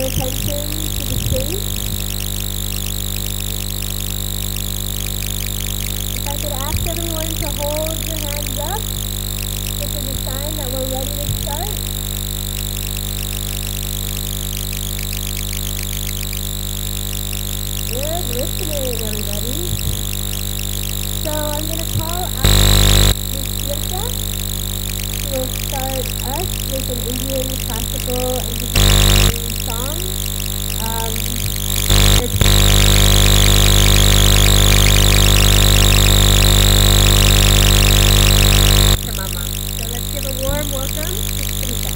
attention to the space. If I could ask everyone to hold your hands up, this is a sign that we're ready to start. Good listening, everybody. So I'm going to call out Ms. Tirtha, who will start us with an Indian classical and contemporary song. Mama. So let's give a warm welcome to Tirtha.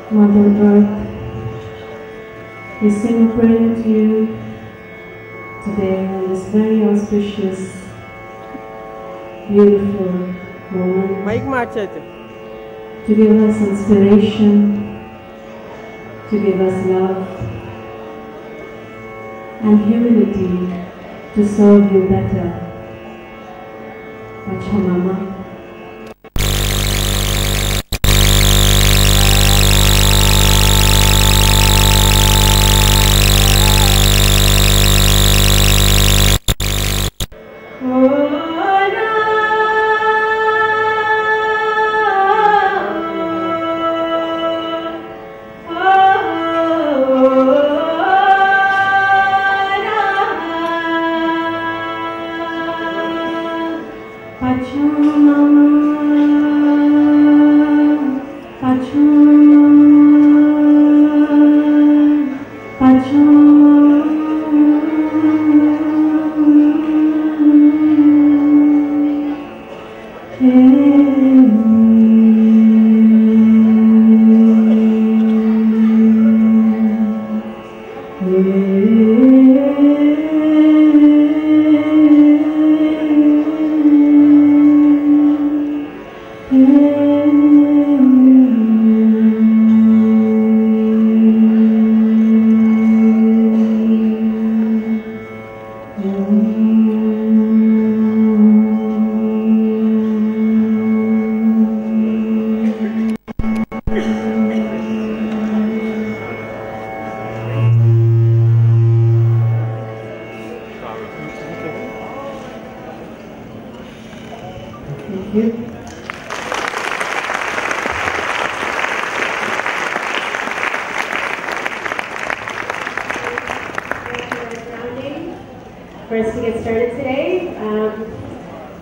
Mother Earth, we sing a prayer to you today on this very auspicious, beautiful moment. To give us inspiration, to give us love and humility to serve you better. Pachamama. Pachamama. For us to get started today.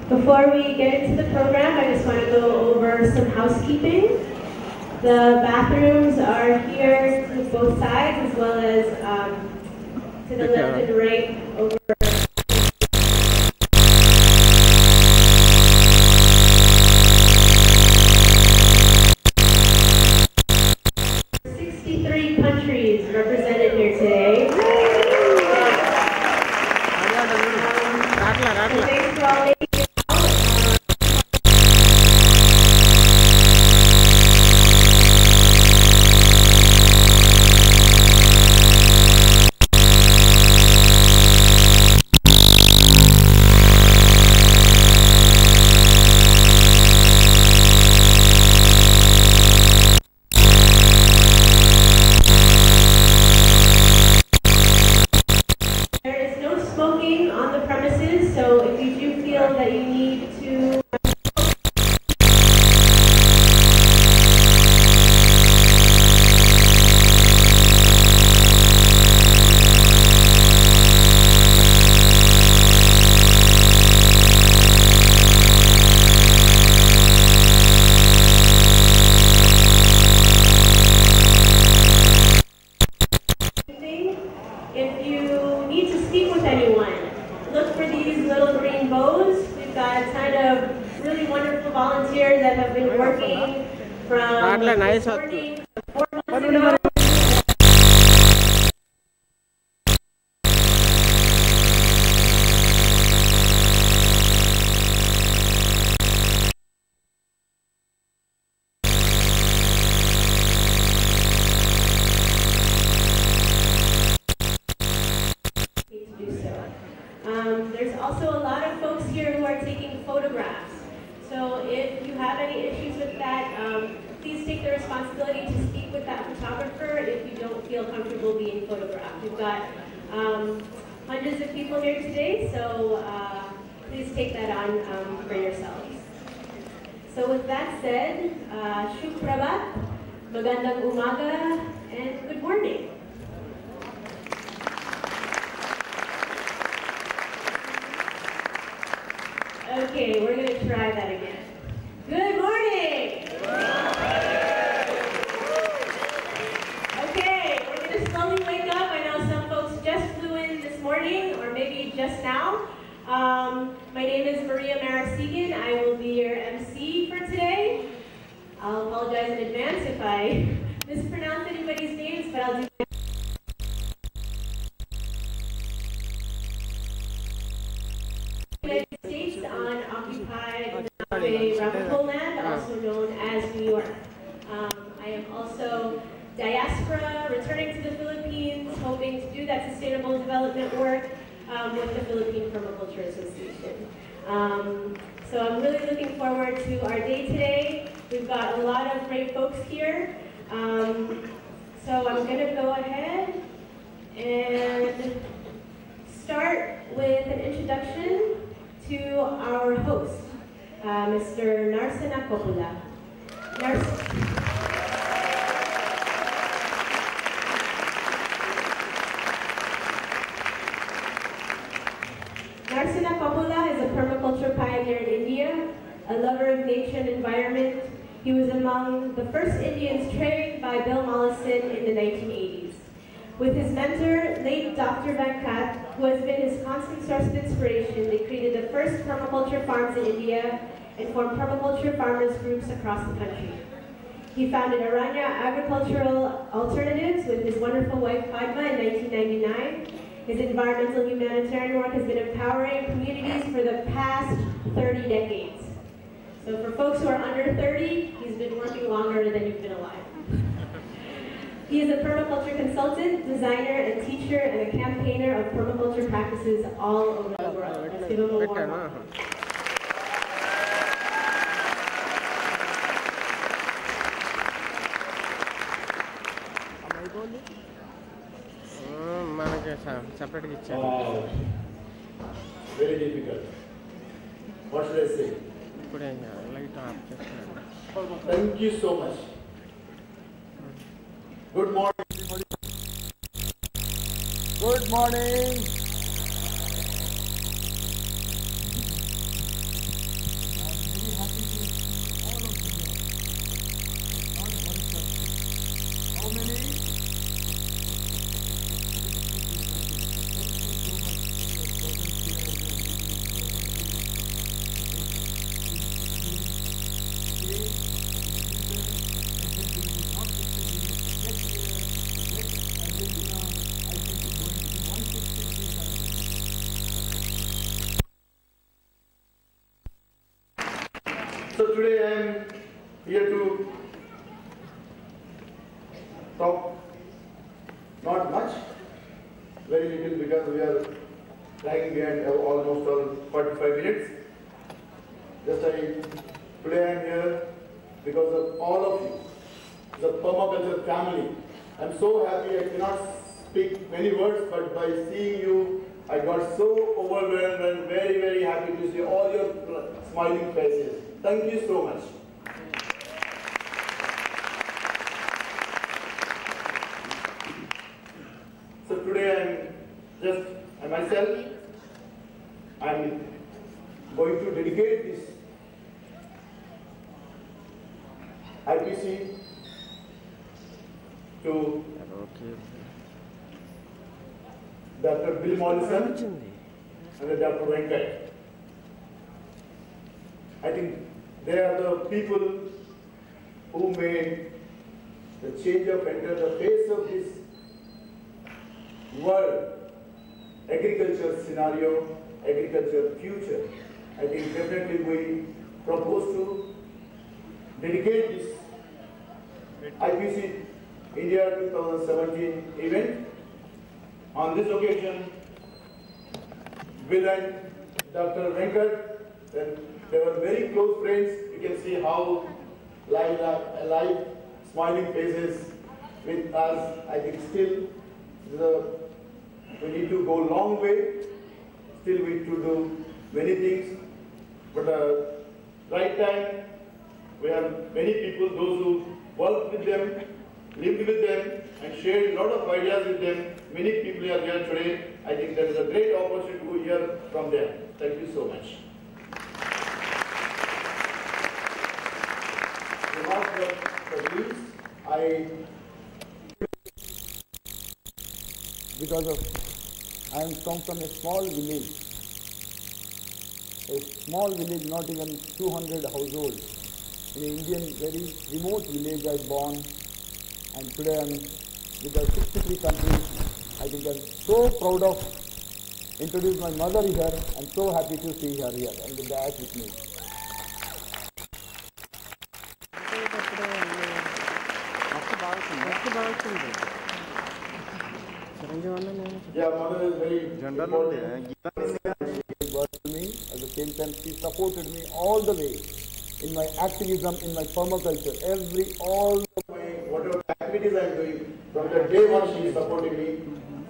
Before we get into the program, I just want to go over some housekeeping. The bathrooms are here to both sides, as well as to the left and right over. Countries represented here today. Thanks for all making it out. 4 months ago. There's also a lot of folks here who are taking photographs. So if you have any issues with that, please take the responsibility to speak with that photographer if you don't feel comfortable being photographed. We've got hundreds of people here today, so please take that on for yourselves. So with that said, Shukrabat, Magandang Umaga, and good morning. Okay, we're going to try that again. Good morning! Okay, we're going to slowly wake up. I know some folks just flew in this morning, or maybe just now. My name is Maria Marasigan. I will be your MC for today. I'll apologize in advance if I mispronounce anybody's names, but I'll do my United States on occupied Ramapo land, also known as New York. I am also diaspora, returning to the Philippines, hoping to do that sustainable development work with the Philippine Permaculture Association. So I'm really looking forward to our day today. We've got a lot of great folks here. So I'm going to go ahead and start with an introduction to our host, Mr. Narsena Coppola. Narsena Coppola is a permaculture pioneer in India, a lover of nature and environment. He was among the first Indians trained by Bill Mollison in the 1980s. With his mentor, late Dr. Venkat, who has been his constant source of inspiration, they created the first permaculture farms in India and formed permaculture farmers groups across the country. He founded Aranya Agricultural Alternatives with his wonderful wife Padma in 1999. His environmental humanitarian work has been empowering communities for the past 30 decades. So for folks who are under 30, he's been working longer than you've been alive. He is a permaculture consultant, designer, and teacher, and a campaigner of permaculture practices all over the world. Let's give him a warm welcome. Wow. Very difficult. What should I say? Thank you so much. Good morning, everybody. Good morning. I'm very happy to see all of you here. Not one person. How many? So today I am here to talk not much, very little, because we are lagging behind almost 45 minutes. Today I am here because of all of you, the permaculture family. I am so happy. I cannot speak many words, but by seeing you, I got so overwhelmed and very, very happy to see all your smiling faces. Thank you so much. So today I myself, I'm going to dedicate this IPC to Dr. Bill Mollison and Dr. Venkat. I think they are the people who made the change of enter the face of this world, agriculture scenario, agriculture future. I think definitely we propose to dedicate this IPC India 2017 event. On this occasion, Bill and Dr. Venkat, they were very close friends. You can see how alive, smiling faces with us. I think still we need to go a long way. Still we need to do many things. But right time, we have many people, those who worked with them, lived with them, and shared a lot of ideas with them. Many people are here today. I think there is a great opportunity to hear from them. Thank you so much. Last but not least, I am come from a small village. A small village, not even 200 households. In an Indian, very remote village I was born, and today I am with the 63 countries. I think I am so proud of introduce my mother here. I am so happy to see her here and the dad with me. Yeah, mother is very important. She worked with me. At the same time, she supported me all the way in my activism, in my permaculture, whatever activities I am doing. From the day one, she is supporting me.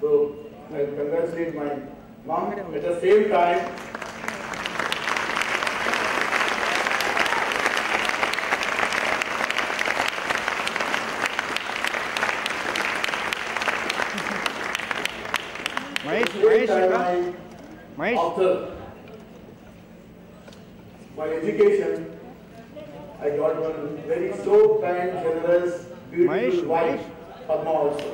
So I congratulate my mom. At the same time, after my education, I got one very so kind, generous, beautiful wife, Padma also.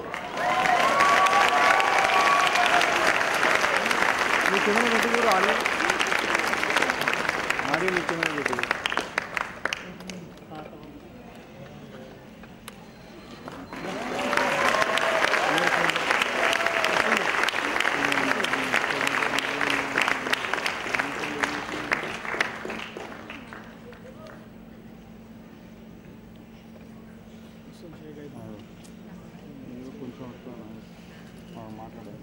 మాట్లాడాలి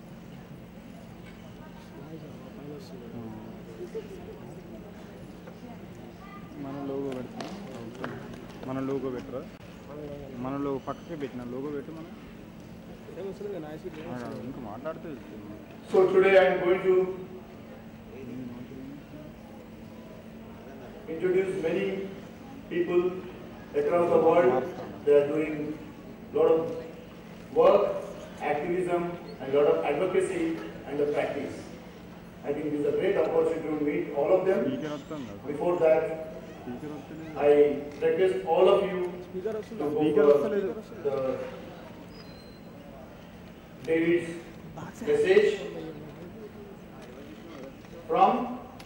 మన logo పెట్టరా మన logo పక్కకే పెట్టిన logo పెట్టి మనం ఇంకా మాట్లాడితే So today I am going to introduce many people across the world. They are doing a lot of work, activism, and a lot of advocacy and the practice. I think this is a great opportunity to meet all of them. Before that, I request all of you to go for the David's message. From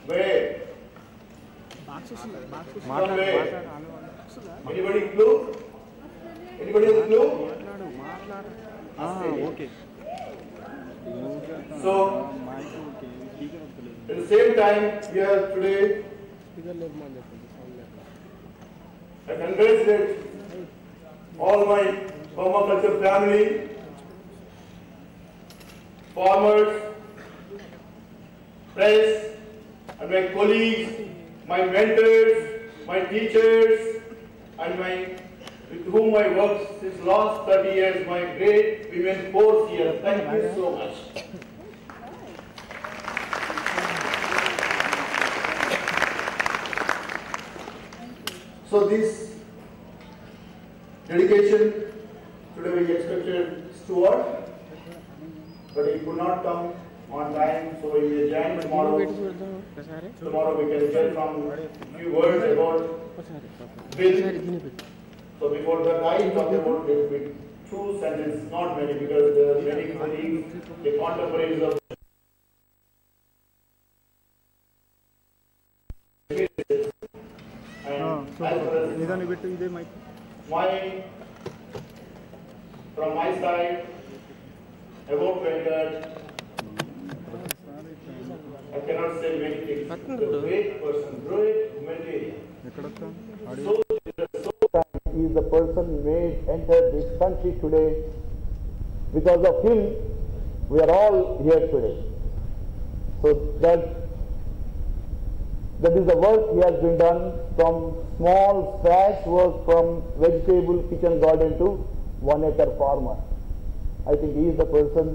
where? From where? Anybody clue? Anybody has a clue? Okay. So, at the same time, we are today, I congratulate all my permaculture family, farmers, press, and my colleagues, my mentors, my teachers, and with whom I worked since last 30 years, my great women force here. Thank you so much. So this dedication, today we expected Stuart, but he could not come on time, so we will join tomorrow. Tomorrow we can hear from few words about Bill. So before that, I talk about this with two sentences, not many, because there are many colleagues, the contemporaries of from my side, about Venkat, I cannot say many things. The great person, great humanitarian. So he is the person made enter this country today. Because of him, we are all here today. So that is the work he has been done, from small scratch work, from vegetable kitchen garden to 1 acre farmer. I think he is the person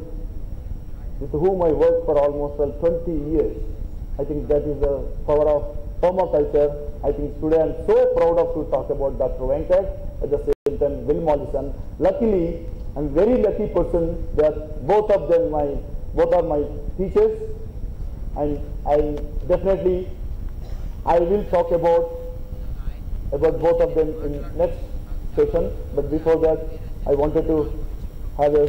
with whom I worked for almost 20 years. I think that is the power of permaculture. I think today I am so proud of to talk about Dr. Venkat, at the same time Will Mollison. Luckily, I am very lucky person that both are my teachers, and I will talk about both of them in next session. But before that, I wanted to have a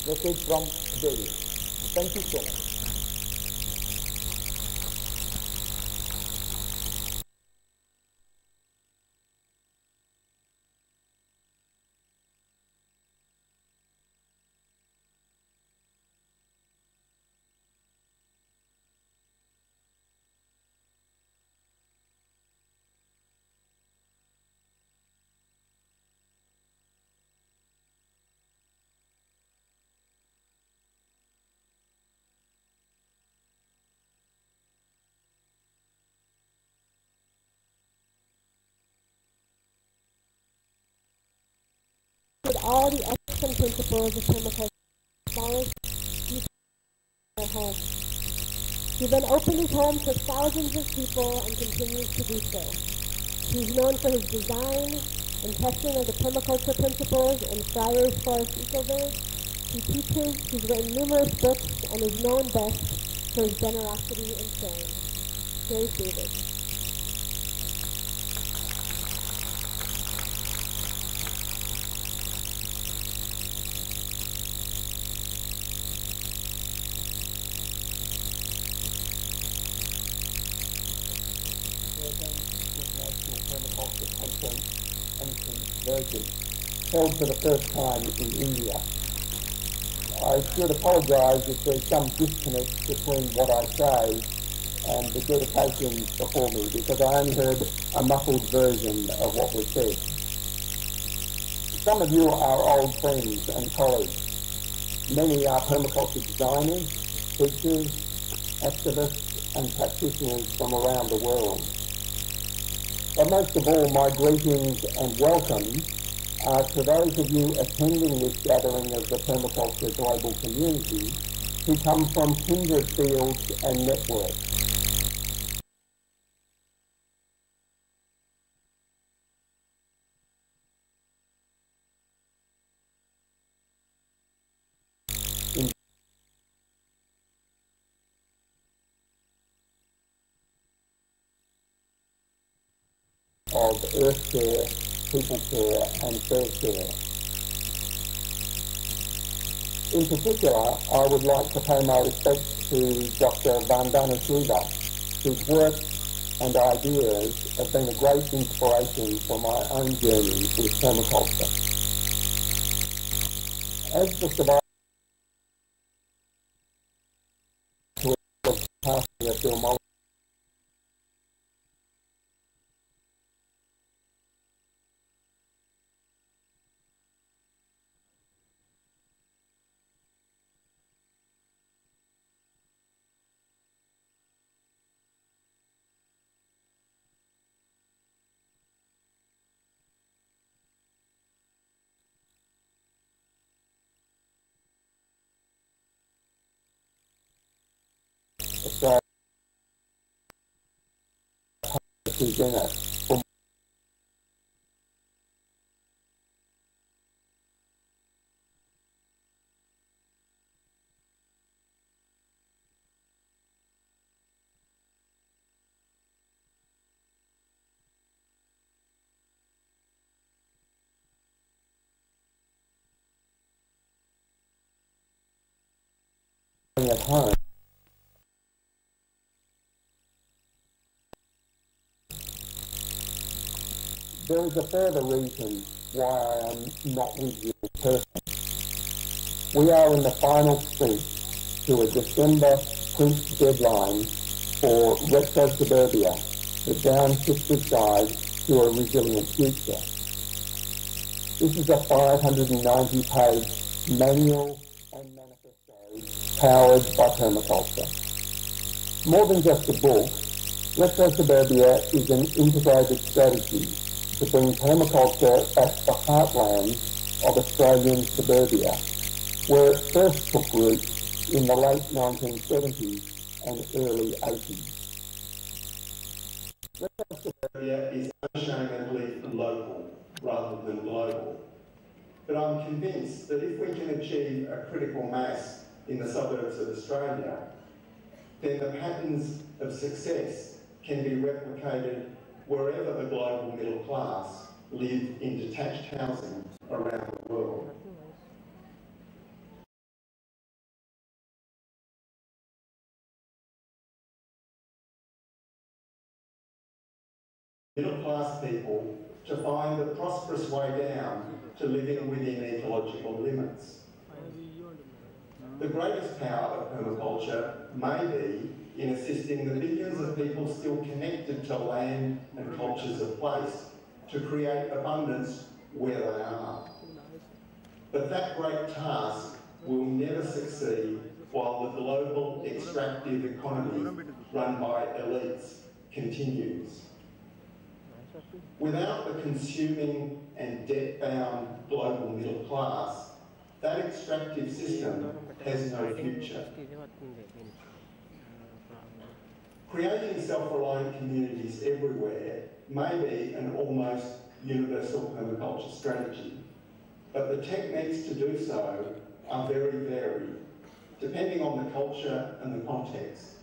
message from David. Thank you so much. All the excellent principles of permaculture knowledge at home. He then opened his home for thousands of people and continues to do so. He's known for his design and testing of the permaculture principles in Friars Forest Ecovillage. He teaches, he's written numerous books, and is known best for his generosity and sharing. Here's David. Permaculture Convergence held for the first time in India. I should apologise if there's some disconnect between what I say and the dedication before me, because I only heard a muffled version of what was said. Some of you are old friends and colleagues. Many are permaculture designers, teachers, activists and practitioners from around the world. But most of all, my greetings and welcome are to those of you attending this gathering of the permaculture global community who come from kindred fields and networks. Of earth care, people care and fair care. In particular, I would like to pay my respects to Dr. Vandana Shiva, whose work and ideas have been a great inspiration for my own journey with permaculture. As the survivor of passing of Bill Australia presenter for at home. There is a further reason why I am not with you in person. We are in the final speech to a December print deadline for Retro Suburbia, the Downshifter's Guide to a Resilient Future. This is a 590-page manual and manifesto powered by permaculture. More than just a book, Retro Suburbia is an integrated strategy to bring permaculture back to the heartland of Australian suburbia, where it first took root in the late 1970s and early 80s. Retro Suburbia is unashamedly local rather than global. But I'm convinced that if we can achieve a critical mass in the suburbs of Australia, then the patterns of success can be replicated wherever the global middle class live in detached housing around the world. Middle class people to find the prosperous way down to living within ecological limits. The greatest power of permaculture may be in assisting the billions of people still connected to land and cultures of place to create abundance where they are. But that great task will never succeed while the global extractive economy run by elites continues. Without the consuming and debt-bound global middle class, that extractive system has no future. Creating self-reliant communities everywhere may be an almost universal permaculture strategy, but the techniques to do so are very varied, depending on the culture and the context.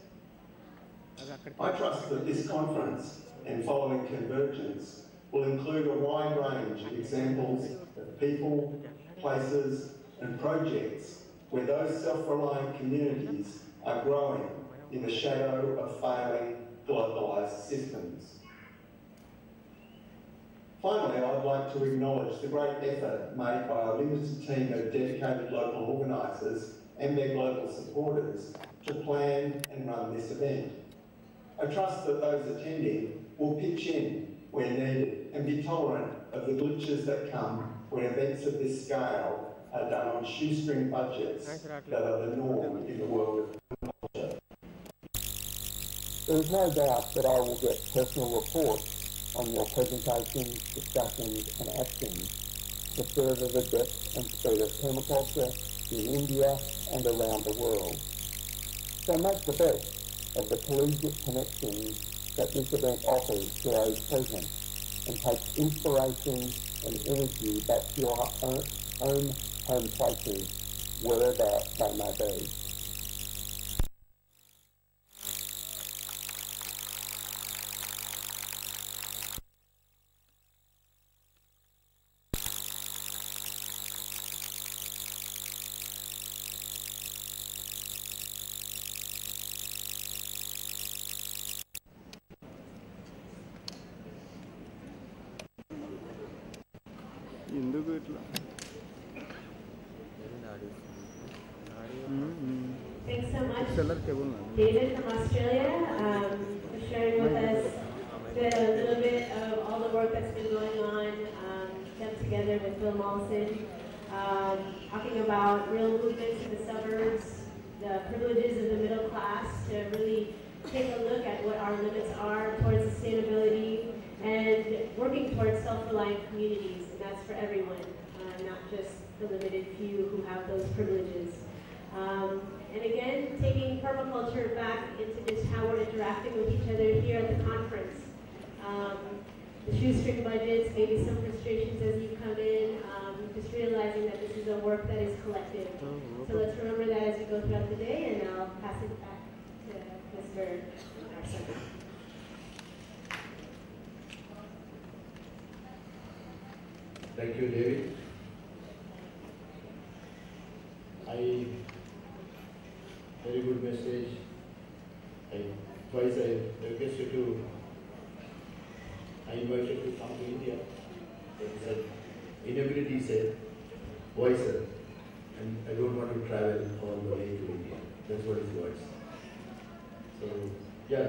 I trust that this conference and following Convergence will include a wide range of examples of people, places and projects where those self-reliant communities are growing in the shadow of failing globalised systems. Finally, I'd like to acknowledge the great effort made by a limited team of dedicated local organisers and their global supporters to plan and run this event. I trust that those attending will pitch in where needed and be tolerant of the glitches that come when events of this scale are done on shoestring budgets that are the norm in the world of culture. There is no doubt that I will get personal reports on your presentations, discussions and actions to further the depth and speed of permaculture in India and around the world. So make the best of the collegiate connections that this event offers to those present and take inspiration and energy back to your own home places, wherever they may be. ఎందుకు ఇట్లా Thanks so much, David from Australia, for sharing with us a little bit of all the work that's been going on, done together with Bill Mollison, talking about real movements in the suburbs, the privileges of the middle class, to really take a look at what our limits are towards sustainability and working towards self-reliant communities, and that's for everyone, not just the limited few who have those privileges. And again, taking permaculture back into just how we're interacting with each other here at the conference. The shoestring budgets, maybe some frustrations as you come in, just realizing that this is a work that is collective. So let's remember that as we go throughout the day, and I'll pass it back to Mr. Arson. Thank you, David. Very good message. Twice I requested to, I invited to come to India. He said, inability said, why sir? And I don't want to travel all the way to India. That's what his words. So, yeah,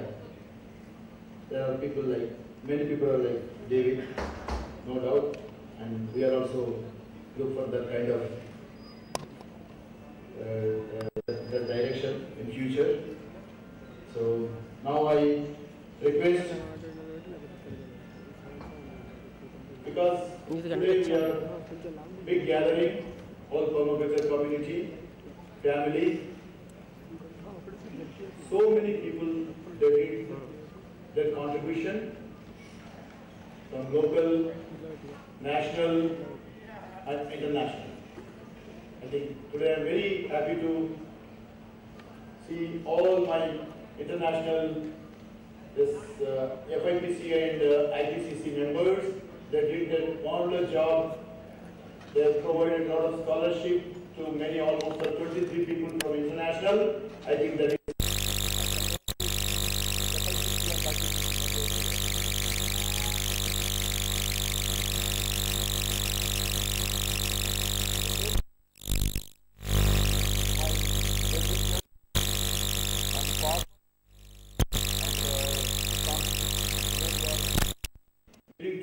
there are people like, many people are like David, no doubt. And we are also look for that kind of that direction in future. So now I request, because today we are big gathering, all permaculture community, family, so many people that did their contribution from local, national and international. I think today I am very happy to see all my international FIPC and IPCC members that did their marvelous job. They have provided a lot of scholarship to many, almost 23 people from international. I think that is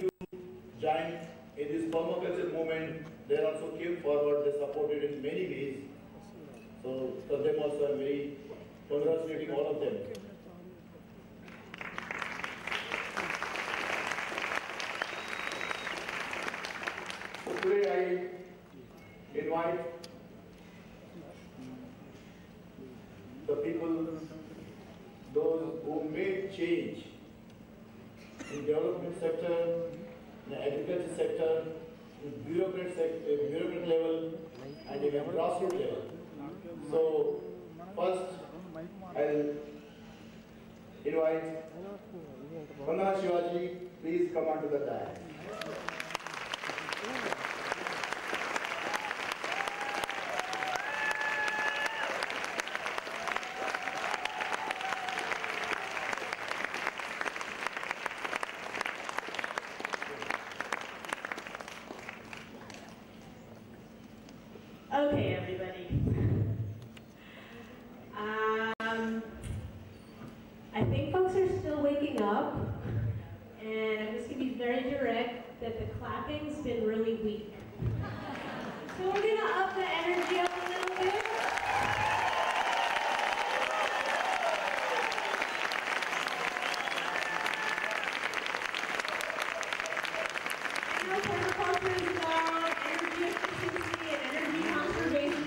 to join in this permaculture movement. They also came forward, they supported in many ways. So for them also I am very congratulating all of them. So today I invite the people, those who made change in development sector, in the agriculture sector, in bureaucrat level, and even grassroots level. So first, I'll invite Vanna Shivaji, please come onto the dais. Okay, everybody. I think folks are still waking up, and I'm just going to be very direct that the clapping's been really weak. So we're gonna up the energy up a little bit. I know permaculture is about energy efficiency and energy conservation.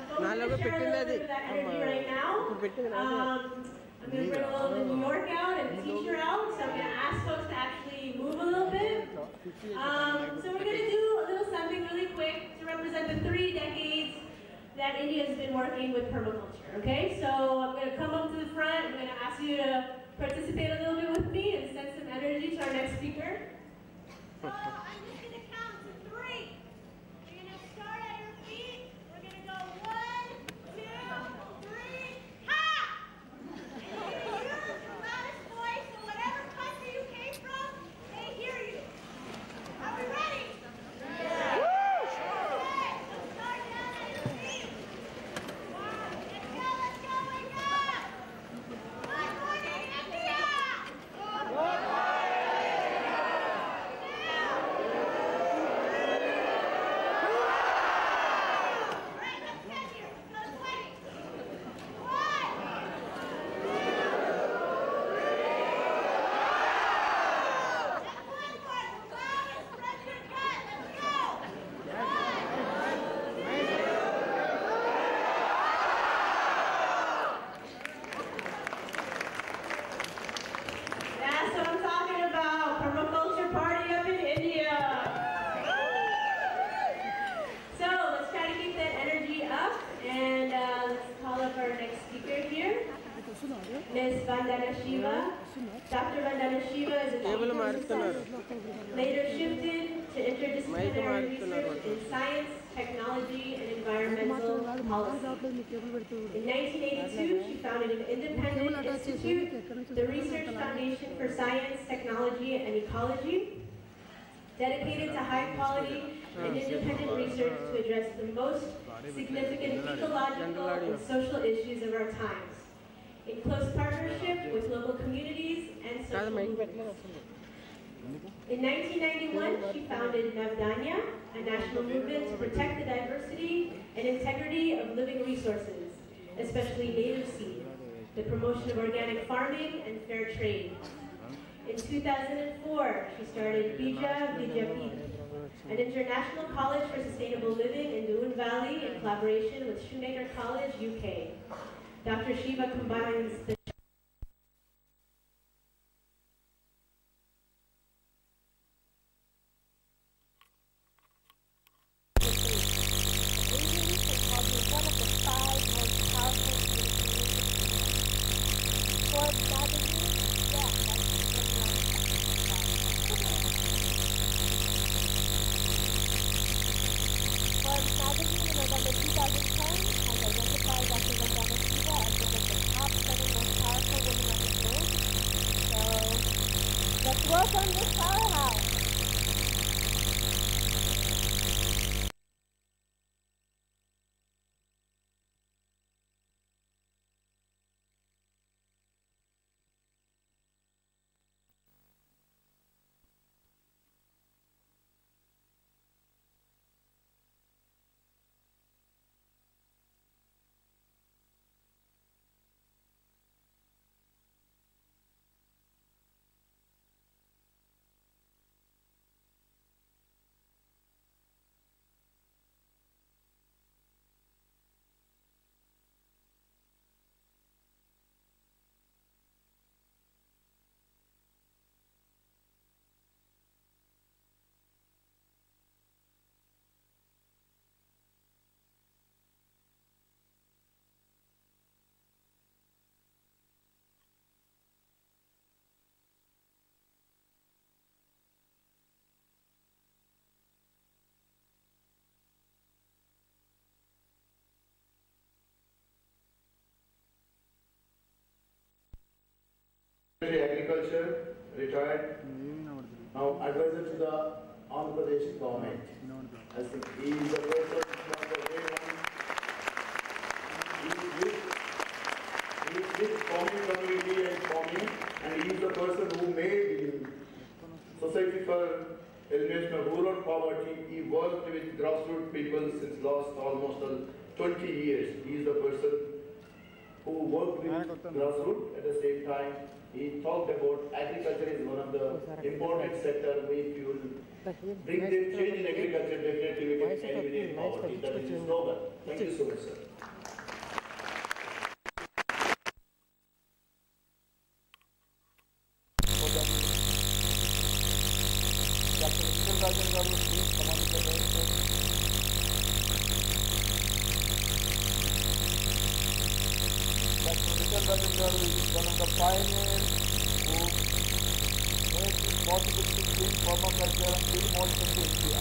But we're gonna share a little bit of that energy right now. I'm going to bring a little bit of New York out and teacher out, so I'm going to ask folks to actually move a little bit. So we're going to do a little something really quick to represent the 3 decades that India has been working with permaculture, okay? So I'm going to come up to the front, I'm going to ask you to participate a little bit with me and send some energy to our next speaker. So I'm just going to count to 3. You're going to start at your feet, we're going to go 1, 2, 3, ha! Use your loudest voice, so whatever country you came from, they hear you. Are we ready? Yeah. Okay, so start down at your feet. Let's go, wake up. Good morning, India. Good morning. Ms. Vandana Shiva. Dr. Vandana Shiva is a physicist, later shifted to interdisciplinary research in science, technology, and environmental policy. In 1982, she founded an independent institute, the Research Foundation for Science, Technology, and Ecology, dedicated to high-quality and independent research to address the most significant ecological and social issues of our times, in close partnership with local communities and social movements. In 1991, she founded Navdanya, a national movement to protect the diversity and integrity of living resources, especially native seed, the promotion of organic farming and fair trade. In 2004, she started Bija Vidyapith, an international college for sustainable living in Doon Valley in collaboration with Shoemaker College, UK. Dr. Shiva combines the welcome this powerhouse. Agriculture, retired, now advisor to the Andhra Pradesh government. I think he is the person from the day one. He is with farming community and farming, and he is the person who made Society for a elimination of rural poverty. He worked with grassroots people since last almost 20 years. He is the person who worked with grassroots. At the same time, he talked about agriculture is one of the important sector. If you will bring them change in agriculture, definitely we can eliminate poverty. That is his slogan. Thank you so much, sir. Is one of the pioneers who made it possible to bring permaculture and film also to India.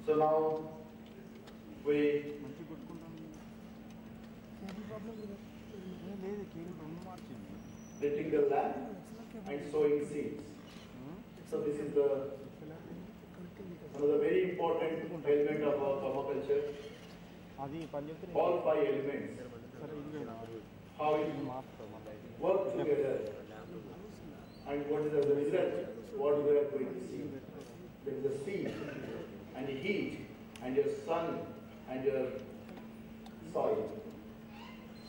So now we letting the land and sowing seeds. So this is the another very important element of our permaculture. All 5 elements, how it work together, and what is the result, what we are going to see. There is a seed and heat and your sun and your soil.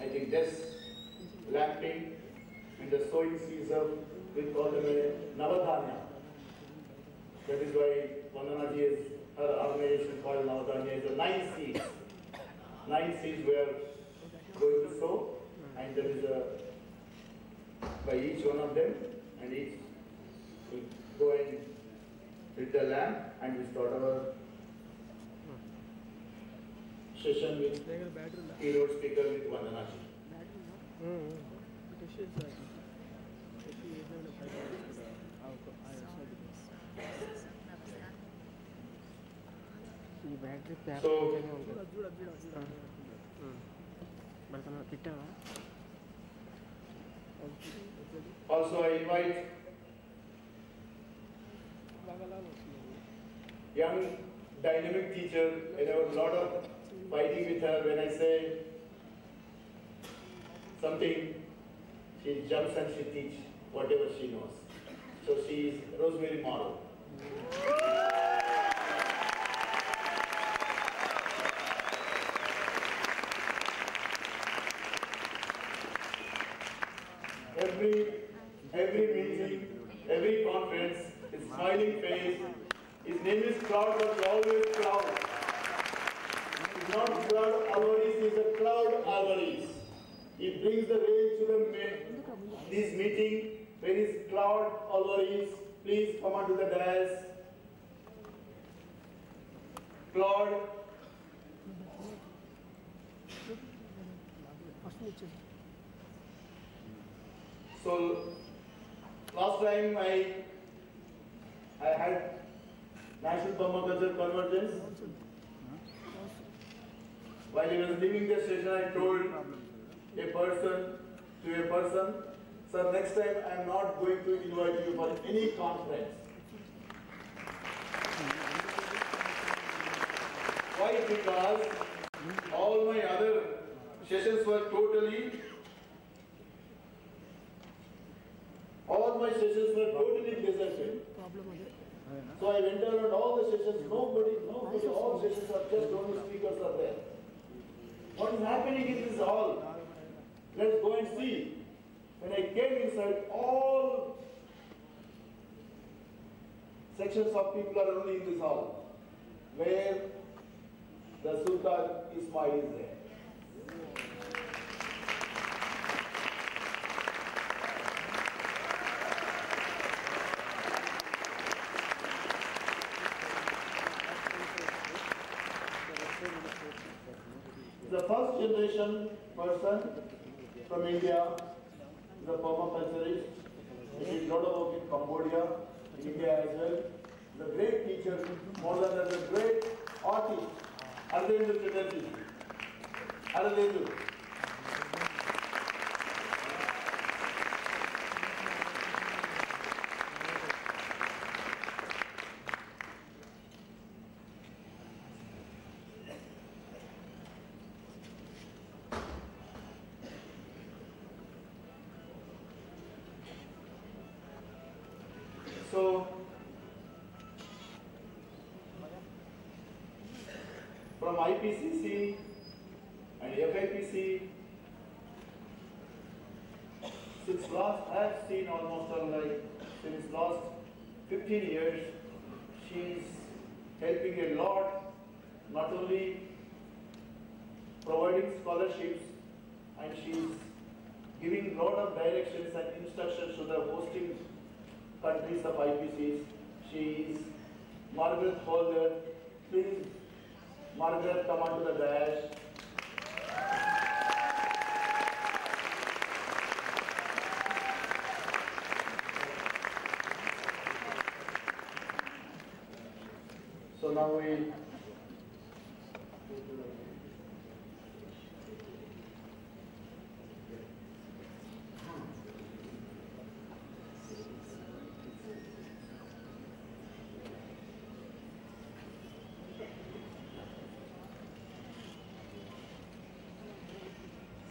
I think this planting and the sowing seeds of, we call them a Navadanya. That is why Vandanaji is, her organization called Navadanya is the 9 seeds. 9 seeds we are going to sow, and there is a, by each one of them, and each we go and hit the land, and we start our session with keynote speaker with Vandanaji. So, also I invite young dynamic teacher, and I have a lot of fighting with her when I say something, she jumps and she teaches whatever she knows. So she is Rosemary model. Every meeting, every conference, his smiling face, his name is Cloud, but always Cloud. He's not Cloud Alvarez, he's a Cloud Alvarez. He brings the rain to this meeting. Where is Cloud Alvarez? Please come onto the dais. Claude. So last time I had National Permaculture Convergence. While I was leaving the session, I told a person, sir, next time I am not going to invite you for any conference. Why? Because all my other sessions were totally deserted. So I went around all the sessions, nobody, all sessions are just only speakers are there. What is happening in this hall? Let's go and see. When I came inside, all sections of people are only in this hall, where the Sultan Ismail is there. The first generation person from India is a permaculturist. He did a lot of work in Cambodia, in India as well. He's a great teacher, more than that, a great artist. Ardendu Chatterjee. Ardendu. So, from IPCC and FIPC, I have seen almost since last 15 years, she is helping a lot, not only providing scholarships, and she is giving a lot of directions and instructions to the hosting countries of IPCs. She is Margaret Holder. Please, Margaret, come onto the dash. So now we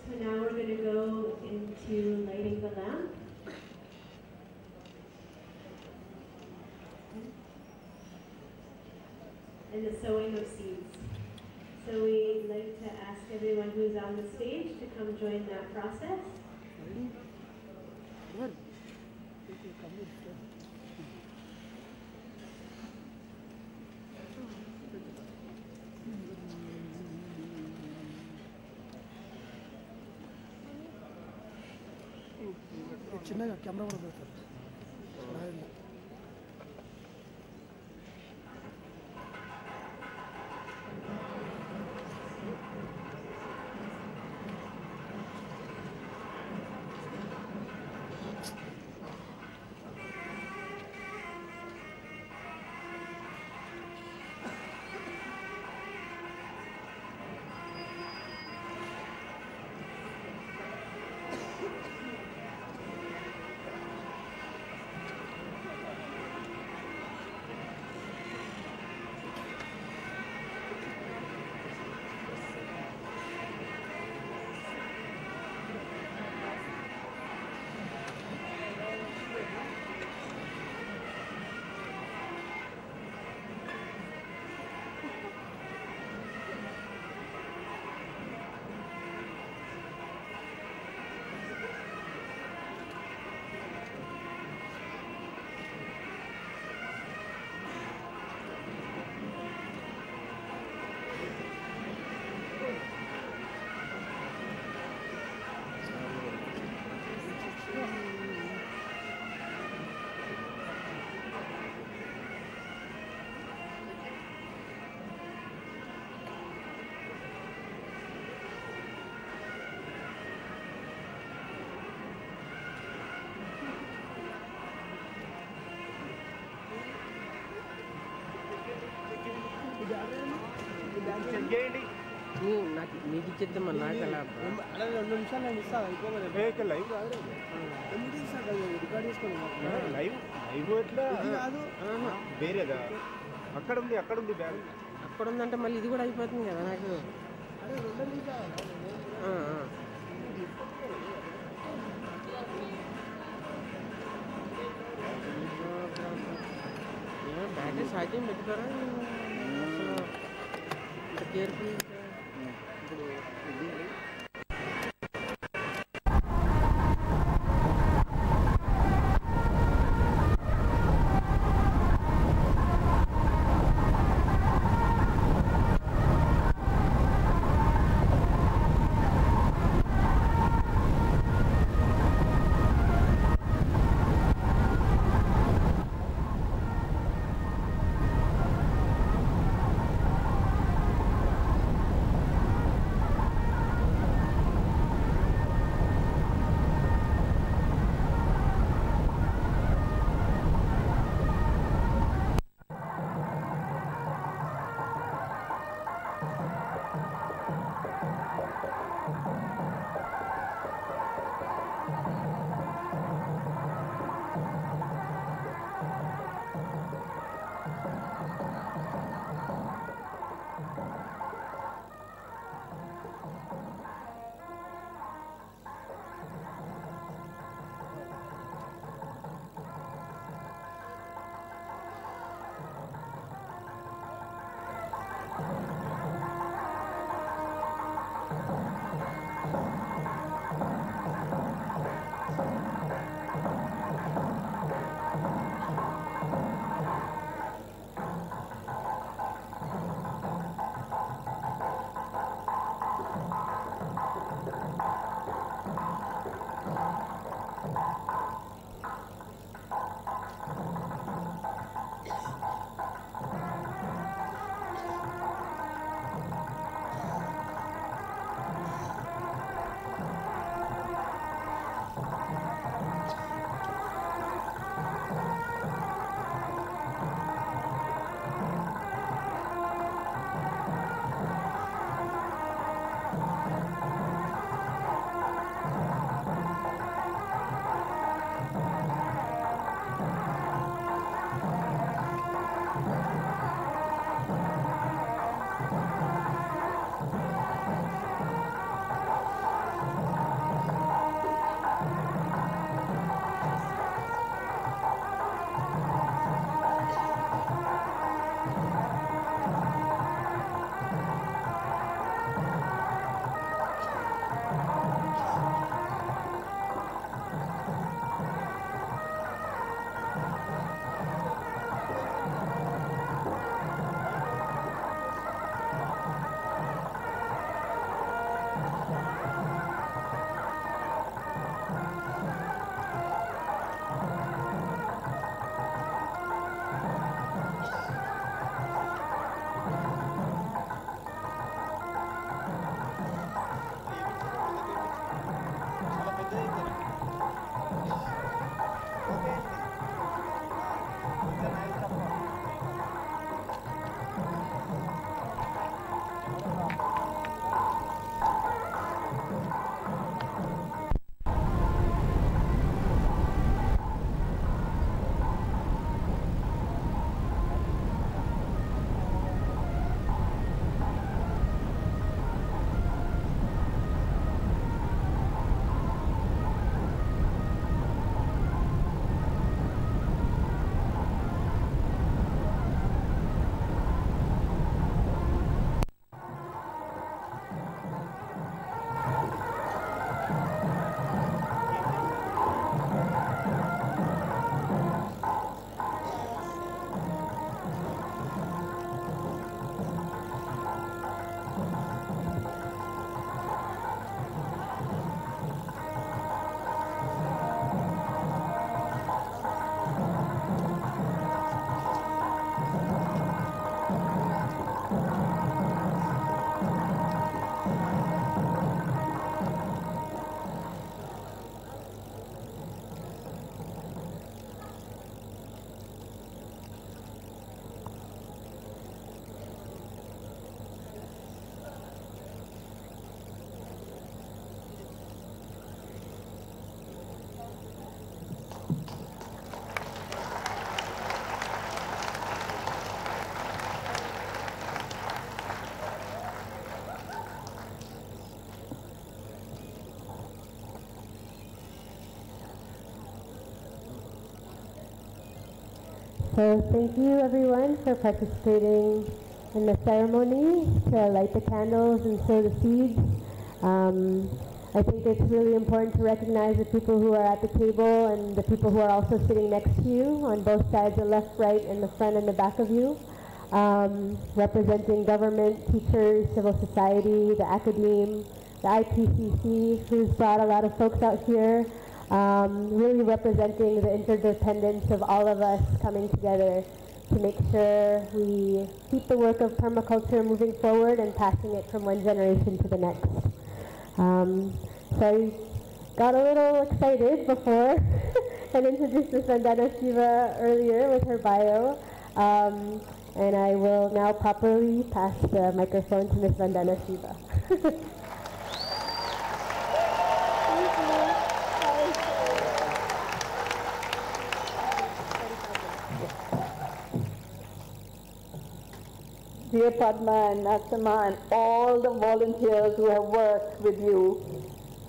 So now we're going to go into lighting the lamp. And the sowing of seeds. So we'd like to ask everyone who's on the stage to come join that process. చిన్నగా camera కూడా పెడతారు check చేయండి. నాకు మీకు ఇచ్చేద్దాం నాకు అలా అలా 2 నిమిషాలు నేను ఇస్తాను అయిపోతుంది లైవ్ కాదు ఎందుకు ఇస్తాను రికార్డ్ చేసుకొని లైవ్ ఎట్లా కాదు వేరేదా అక్కడ ఉంది బ్యాగ్ అక్కడ ఉందంటే మళ్ళీ ఇది కూడా అయిపోతుంది కదా నాకు. అరే 2 నిమిషాలు బ్యాటరీ ఛార్జింగ్ పెట్టుతారా ఇంత కేర్ఫుల్ ఇప్పుడు So thank you everyone for participating in the ceremony to light the candles and sow the seeds. I think it's really important to recognize the people who are at the table and the people who are also sitting next to you on both sides, the left, right, and the front and the back of you, representing government, teachers, civil society, the academe, the IPCC, who's brought a lot of folks out here, really representing the interdependence of all of us coming together to make sure we keep the work of permaculture moving forward and passing it from one generation to the next. So I got a little excited before and introduced Ms. Vandana Shiva earlier with her bio. And I will now properly pass the microphone to Ms. Vandana Shiva. Dear Padma and Natsima and all the volunteers who have worked with you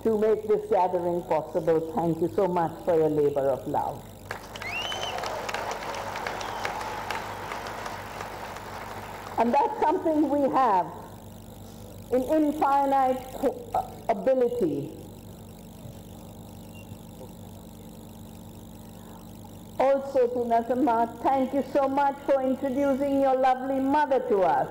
to make this gathering possible, thank you so much for your labor of love. And that's something we have, in infinite ability. Also to Natsima, thank you so much for introducing your lovely mother to us.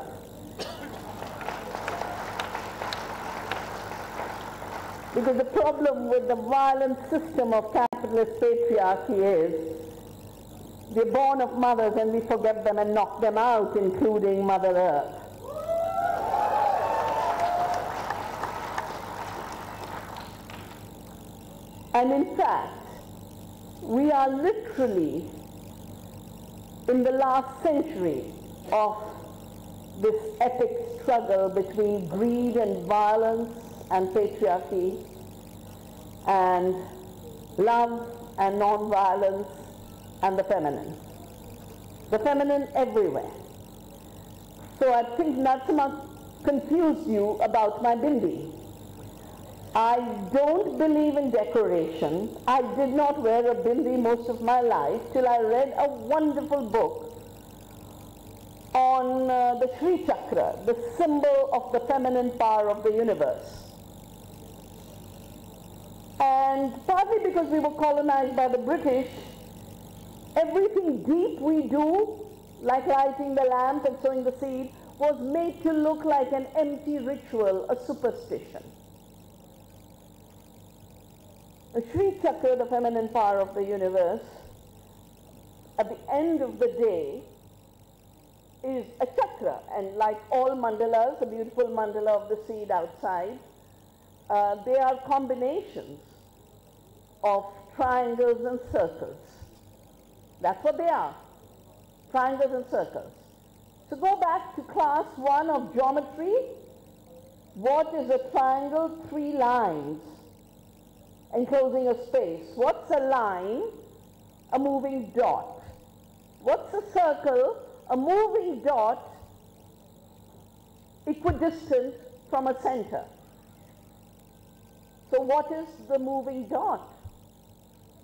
Because the problem with the violent system of capitalist patriarchy is they're born of mothers and we forget them and knock them out, including Mother Earth. And in fact, we are literally in the last century of this epic struggle between greed and violence and patriarchy and love and non-violence and the feminine everywhere. So I think Natsima confused you about my bindi. I don't believe in decoration. I did not wear a bindi most of my life till I read a wonderful book on the Sri Chakra, the symbol of the feminine power of the universe. And partly because we were colonized by the British, everything deep we do, like lighting the lamp and sowing the seed, was made to look like an empty ritual, a superstition. The Sri Chakra, the feminine power of the universe, at the end of the day, is a chakra. And like all mandalas, the beautiful mandala of the seed outside, they are combinations of triangles and circles. That's what they are, triangles and circles. So go back to class 1 of geometry. What is a triangle? 3 lines enclosing a space. What's a line? A moving dot. What's a circle? A moving dot equidistant from a center. So what is the moving dot?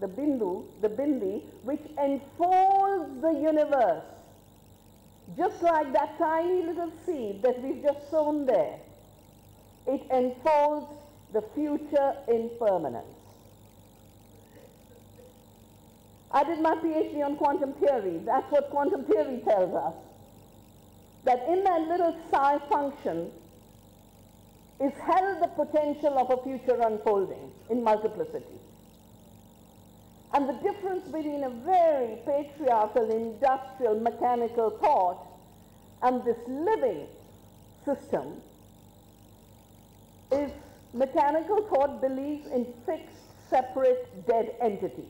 The bindu, the bindi, which enfolds the universe. Just like that tiny little seed that we've just sown there. It enfolds the future impermanence. I did my PhD on quantum theory. That's what quantum theory tells us. That in that little psi function is held the potential of a future unfolding in multiplicity. And the difference between a very patriarchal, industrial, mechanical thought and this living system is mechanical thought believes in fixed, separate, dead entities.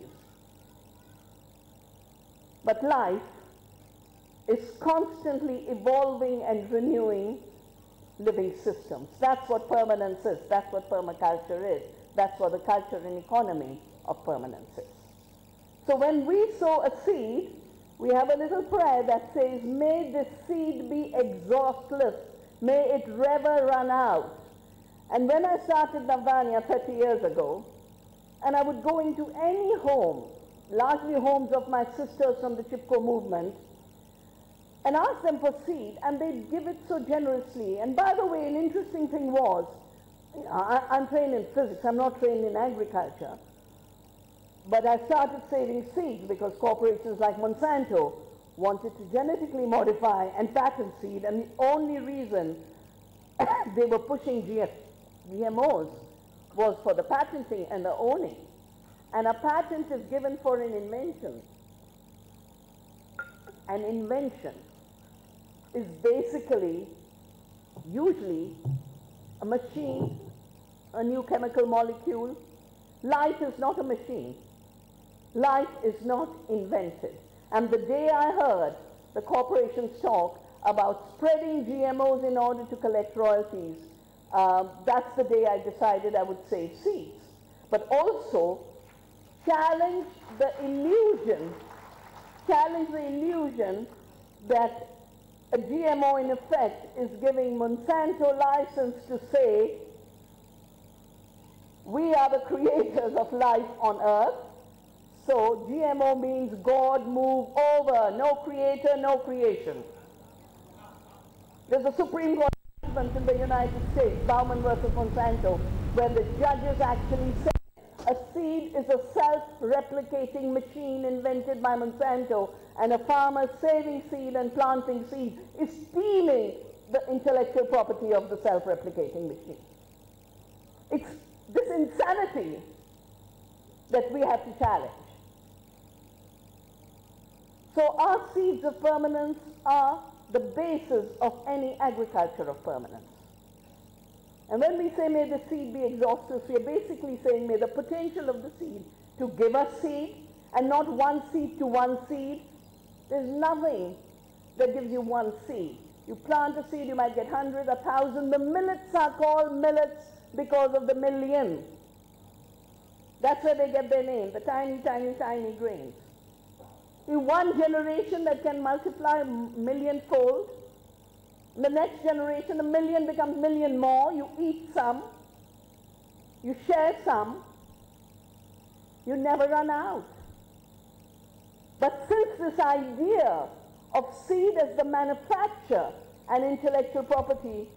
But life is constantly evolving and renewing living systems. That's what permanence is. That's what permaculture is. That's what the culture and economy of permanence is. So when we sow a seed, we have a little prayer that says, may this seed be exhaustless. May it never run out. And when I started Navdanya 30 years ago, and I would go into any home largely homes of my sisters from the Chipko movement, and ask them for seed, and they'd give it so generously. And by the way, an interesting thing was, I'm trained in physics, I'm not trained in agriculture, but I started saving seeds because corporations like Monsanto wanted to genetically modify and patent seed, and the only reason they were pushing GMOs was for the patenting and the owning. And a patent is given for an invention. An invention is basically, usually, a machine, a new chemical molecule. Life is not a machine. Life is not invented. And the day I heard the corporations talk about spreading GMOs in order to collect royalties, that's the day I decided I would save seeds. But also challenge the illusion that a GMO in effect is giving Monsanto license to say, we are the creators of life on earth. So GMO means God move over, no creator, no creation. There's a Supreme Court judgment in the United States, Bauman versus Monsanto, where the judges actually said a seed is a self-replicating machine invented by Monsanto, and a farmer saving seed and planting seed is stealing the intellectual property of the self-replicating machine. It's this insanity that we have to challenge. So our seeds of permanence are the basis of any agriculture of permanence. And when we say may the seed be exhaustive, we are basically saying may the potential of the seed to give us seed, and not one seed to one seed. There's nothing that gives you one seed. You plant a seed, you might get 100, 1,000. The millets are called millets because of the million. That's where they get their name, the tiny, tiny, tiny grains. In one generation that can multiply million-fold. In the next generation, a million becomes million more. You eat some. You share some. You never run out. But since this idea of seed as the manufacture and intellectual property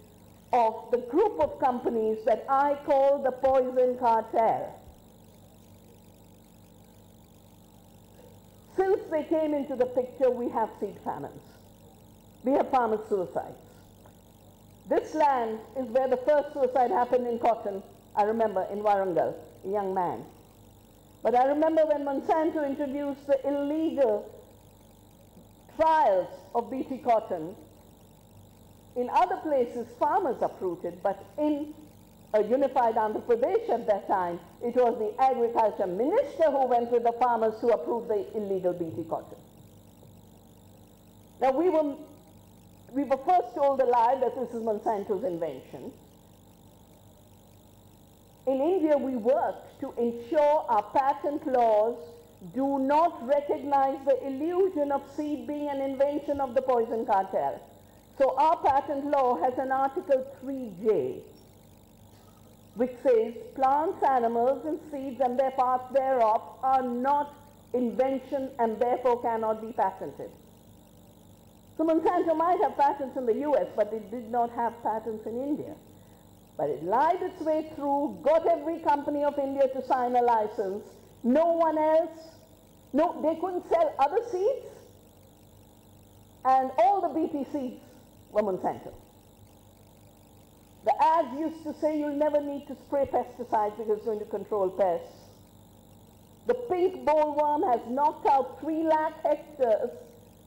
of the group of companies that I call the poison cartel, since they came into the picture, we have seed famines. We have farmer suicides. This land is where the first suicide happened in cotton, I remember, in Warangal, a young man. But I remember when Monsanto introduced the illegal trials of BT cotton, in other places farmers uprooted, but in a unified Andhra Pradesh at that time, it was the agriculture minister who went with the farmers to approve the illegal BT cotton. Now we were first told a lie that this is Monsanto's invention. In India, we worked to ensure our patent laws do not recognize the illusion of seed being an invention of the poison cartel. So our patent law has an Article 3J, which says plants, animals, and seeds and their parts thereof are not invention and therefore cannot be patented. So Monsanto might have patents in the US, but it did not have patents in India. But it lied its way through, got every company of India to sign a license. No one else, no, they couldn't sell other seeds, and all the BT seeds were Monsanto. The ads used to say you'll never need to spray pesticides because it's going to control pests. The pink bollworm has knocked out 3 lakh hectares,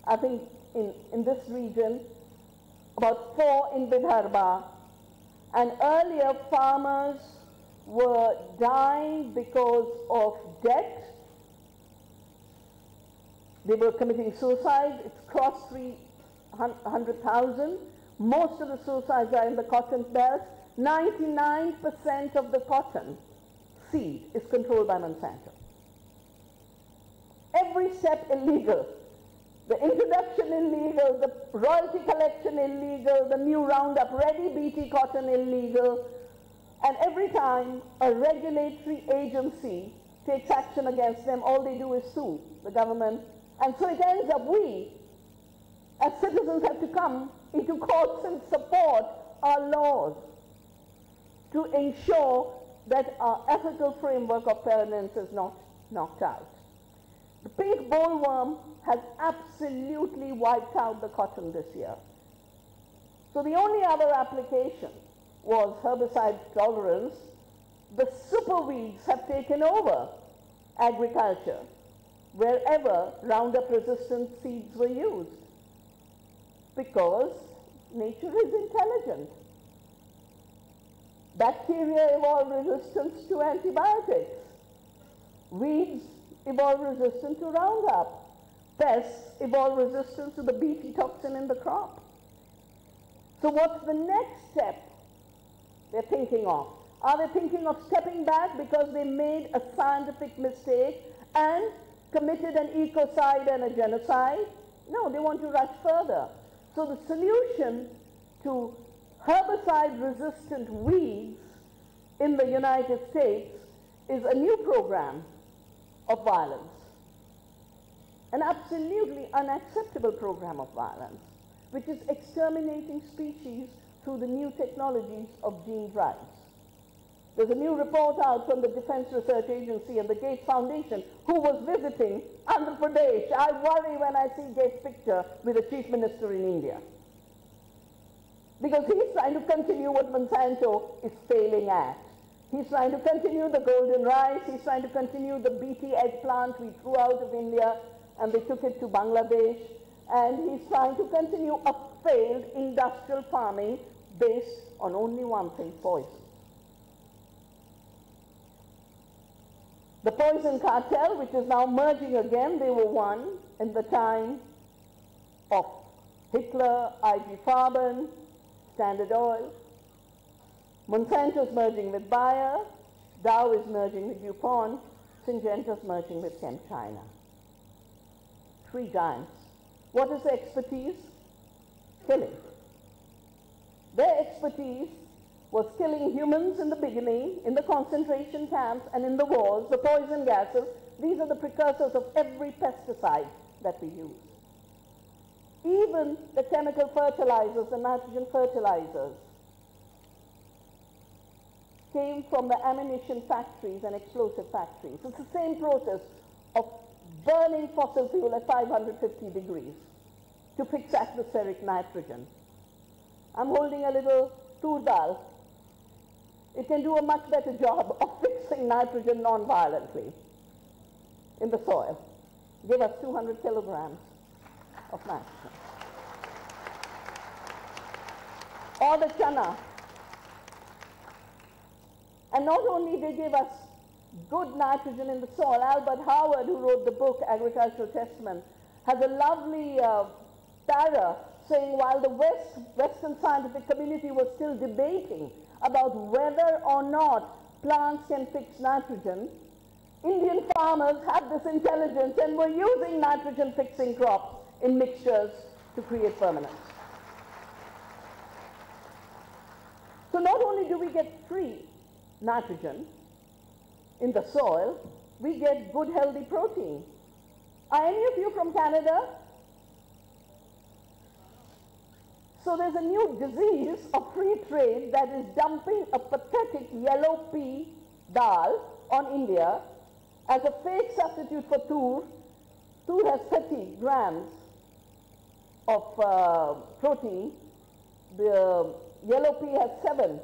I think, in this region, about 4 in Vidarbha. And earlier farmers were dying because of debt. They were committing suicide. It's crossed 300,000. Most of the suicides are in the cotton belt. 99% of the cotton seed is controlled by Monsanto. Every step illegal. The introduction illegal, the royalty collection illegal, the new Roundup Ready BT cotton illegal, and every time a regulatory agency takes action against them, all they do is sue the government. And so it ends up we, as citizens, have to come into courts and support our laws to ensure that our ethical framework of permanence is not knocked out. The pink bollworm has absolutely wiped out the cotton this year. So the only other application was herbicide tolerance. The superweeds have taken over agriculture wherever Roundup resistant seeds were used, because nature is intelligent. Bacteria evolve resistance to antibiotics. Weeds evolve resistance to Roundup. Pests evolve resistance to the Bt toxin in the crop. So what's the next step they're thinking of? Are they thinking of stepping back because they made a scientific mistake and committed an ecocide and a genocide? No, they want to rush further. So the solution to herbicide-resistant weeds in the United States is a new program of violence, an absolutely unacceptable program of violence, which is exterminating species through the new technologies of gene drives. There's a new report out from the Defense Research Agency and the Gates Foundation, who was visiting Andhra Pradesh. I worry when I see Gates' picture with the Chief Minister in India, because he's trying to continue what Monsanto is failing at. He's trying to continue the golden rice. He's trying to continue the Bt eggplant we threw out of India and they took it to Bangladesh. And he's trying to continue a failed industrial farming based on only one thing: poison. The poison cartel, which is now merging again, they were one in the time of Hitler, IG Farben, Standard Oil. Monsanto is merging with Bayer, Dow is merging with DuPont, Syngenta is merging with ChemChina. Three giants. What is their expertise? Killing. Their expertise was killing humans in the beginning, in the concentration camps and in the wars, the poison gases. These are the precursors of every pesticide that we use. Even the chemical fertilizers, the nitrogen fertilizers, came from the ammunition factories and explosive factories. It's the same process of burning fossil fuel at 550 degrees to fix atmospheric nitrogen. I'm holding a little tur dal. It can do a much better job of fixing nitrogen non-violently in the soil. Give us 200 kilograms of nitrogen. Or the chana. And not only they give us good nitrogen in the soil, Albert Howard, who wrote the book Agricultural Testament, has a lovely para saying while the Western scientific community was still debating about whether or not plants can fix nitrogen, Indian farmers had this intelligence and were using nitrogen-fixing crops in mixtures to create permanence. So not only do we get free nitrogen in the soil, we get good healthy protein. Are any of you from Canada? So there's a new disease of free trade that is dumping a pathetic yellow pea dal on India as a fake substitute for tur. Tur has 30 grams of protein. The yellow pea has 7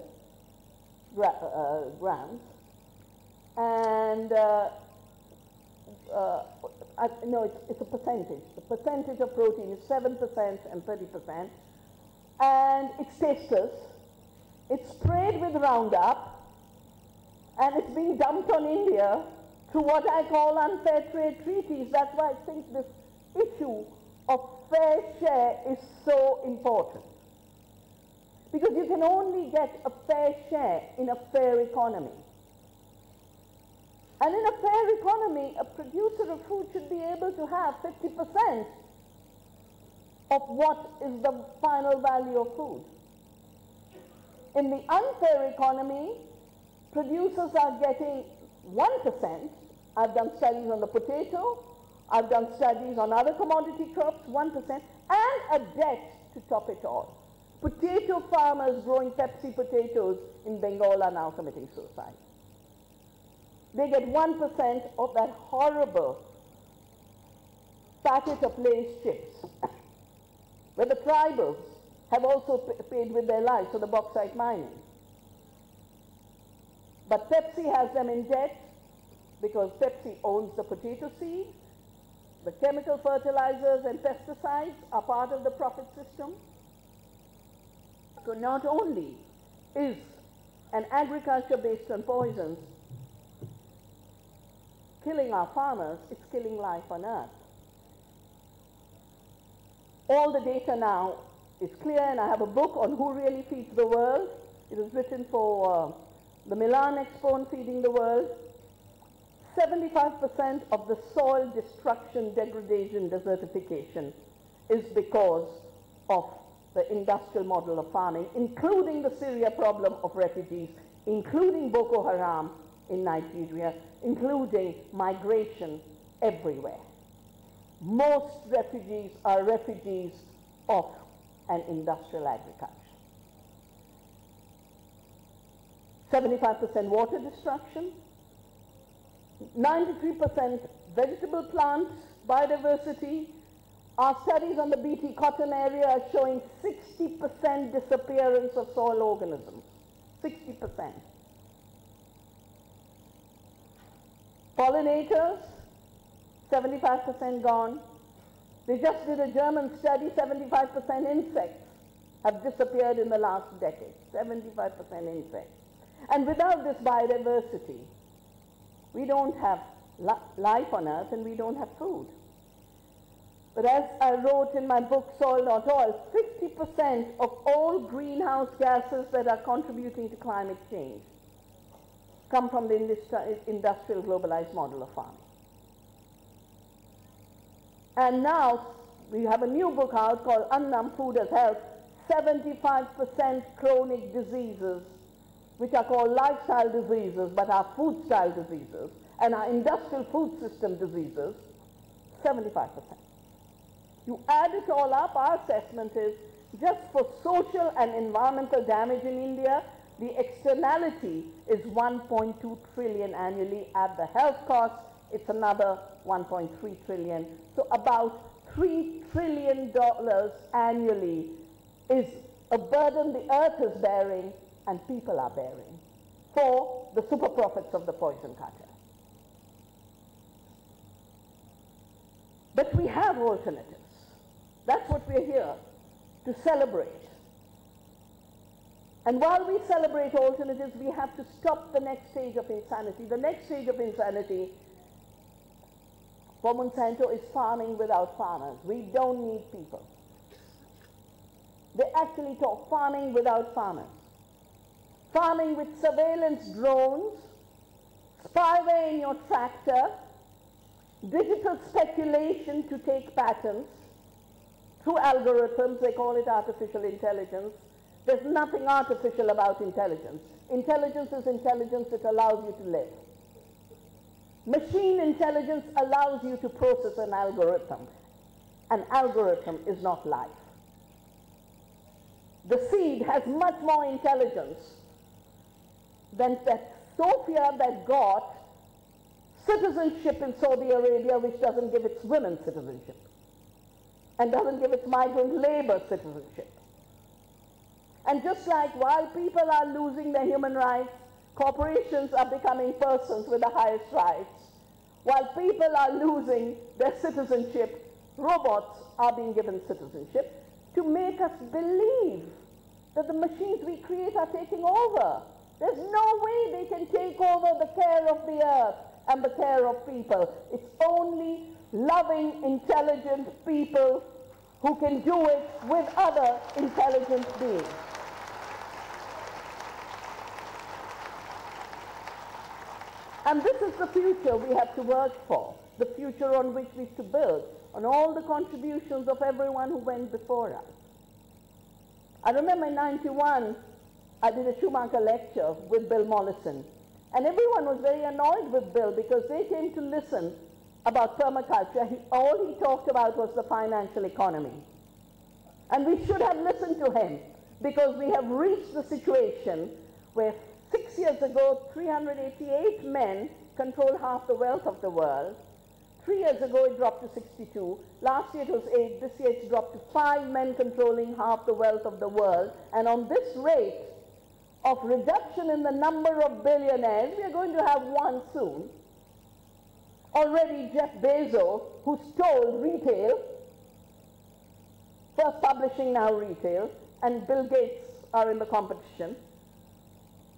grams. And no, it's a percentage. The percentage of protein is 7% and 30%. And it's tasteless. It's sprayed with Roundup, and it's being dumped on India through what I call unfair trade treaties. That's why I think this issue of fair share is so important. Because you can only get a fair share in a fair economy. And in a fair economy, a producer of food should be able to have 50% of what is the final value of food. In the unfair economy, producers are getting 1%, I've done studies on the potato. I've done studies on other commodity crops, 1%, and a debt to top it all. Potato farmers growing Pepsi potatoes in Bengal are now committing suicide. They get 1% of that horrible packet of Lay's chips, where the tribals have also paid with their lives for the bauxite mining. But Pepsi has them in debt because Pepsi owns the potato seed. The chemical fertilizers and pesticides are part of the profit system. So not only is an agriculture based on poisons killing our farmers, it's killing life on earth. All the data now is clear, and I have a book on who really feeds the world. It was written for the Milan Expo on Feeding the World. 75% of the soil destruction, degradation, desertification is because of the industrial model of farming, including the Syria problem of refugees, including Boko Haram in Nigeria, including migration everywhere. Most refugees are refugees of an industrial agriculture. 75% water destruction, 93% vegetable plants, biodiversity. Our studies on the BT cotton area are showing 60% disappearance of soil organisms, 60%. Pollinators, 75% gone. They just did a German study, 75% insects have disappeared in the last decade, 75% insects. And without this biodiversity, we don't have life on Earth and we don't have food. But as I wrote in my book, Soil Not Oil, 50% of all greenhouse gases that are contributing to climate change come from the industrial globalized model of farming. And now we have a new book out called Annam, Food as Health, 75% chronic diseases, which are called lifestyle diseases, but are food style diseases, and are industrial food system diseases, 75%. You add it all up, our assessment is just for social and environmental damage in India, the externality is 1.2 trillion annually. Add the health costs, it's another 1.3 trillion. So about $3 trillion annually is a burden the earth is bearing and people are bearing for the super profits of the poison cutter. But we have alternatives. That's what we're here to celebrate. And while we celebrate alternatives, we have to stop the next stage of insanity. The next stage of insanity for Monsanto is farming without farmers. We don't need people. They actually talk farming without farmers. Farming with surveillance drones, spyware in your tractor, digital speculation to take patents through algorithms. They call it artificial intelligence. There's nothing artificial about intelligence. Intelligence is intelligence. It allows you to live. Machine intelligence allows you to process an algorithm. An algorithm is not life. The seed has much more intelligence than that Sophia that got citizenship in Saudi Arabia, which doesn't give its women citizenship and doesn't give its migrant labor citizenship. And just like while people are losing their human rights, corporations are becoming persons with the highest rights. While people are losing their citizenship, robots are being given citizenship to make us believe that the machines we create are taking over. There's no way they can take over the care of the earth and the care of people. It's only loving, intelligent people who can do it with other intelligent beings. And this is the future we have to work for, the future on which we have to build, on all the contributions of everyone who went before us. I remember in '91, I did a Schumacher lecture with Bill Mollison, And everyone was very annoyed with Bill because they came to listen about permaculture. All he talked about was the financial economy. And we should have listened to him because we have reached the situation where 6 years ago, 388 men controlled half the wealth of the world. 3 years ago, it dropped to 62. Last year, it was 8. This year, it's dropped to 5 men controlling half the wealth of the world. And on this rate of reduction in the number of billionaires, we are going to have one soon. Already, Jeff Bezos, who stole retail, first publishing, now retail, and Bill Gates are in the competition.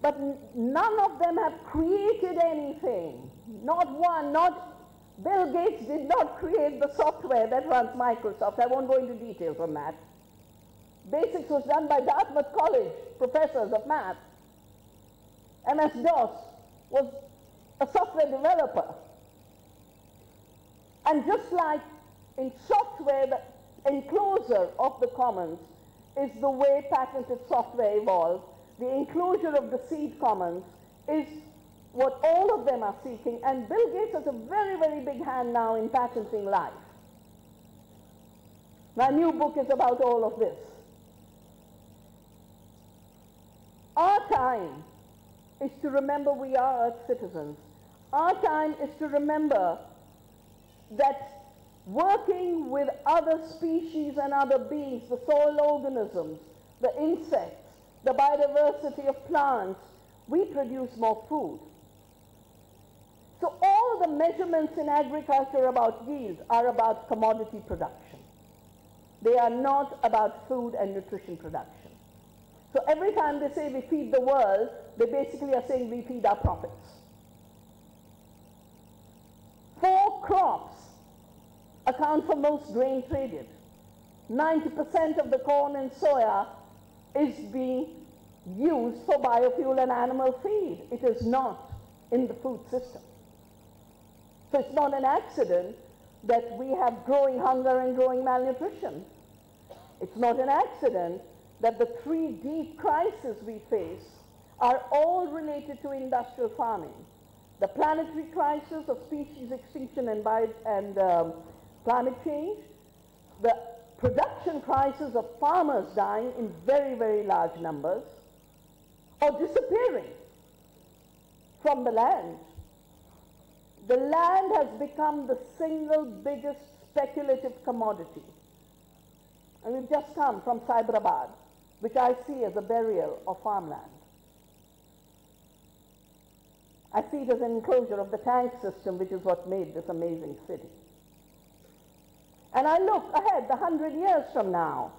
But none of them have created anything. Not one, Bill Gates did not create the software that runs Microsoft. I won't go into details on that. Basics was done by Dartmouth College, professors of math. MS-DOS was a software developer. And just like in software, the enclosure of the commons is the way patented software evolved. The enclosure of the seed commons is what all of them are seeking, and Bill Gates has a very, very big hand now in patenting life. My new book is about all of this. Our time is to remember we are Earth citizens. Our time is to remember that working with other species and other beings, the soil organisms, the insects, the biodiversity of plants, we produce more food. So all the measurements in agriculture about yield are about commodity production. They are not about food and nutrition production. So every time they say we feed the world, they basically are saying we feed our profits. 4 crops account for most grain traded. 90% of the corn and soya is being used for biofuel and animal feed. It is not in the food system. So it's not an accident that we have growing hunger and growing malnutrition. It's not an accident that the 3 deep crises we face are all related to industrial farming. The planetary crisis of species extinction and climate change, the production crisis of farmers dying in very, very large numbers, or disappearing from the land. The land has become the single biggest speculative commodity. And we've just come from Cyberabad, which I see as a burial of farmland. I see it as an enclosure of the tank system, which is what made this amazing city. And I look ahead, 100 years from now.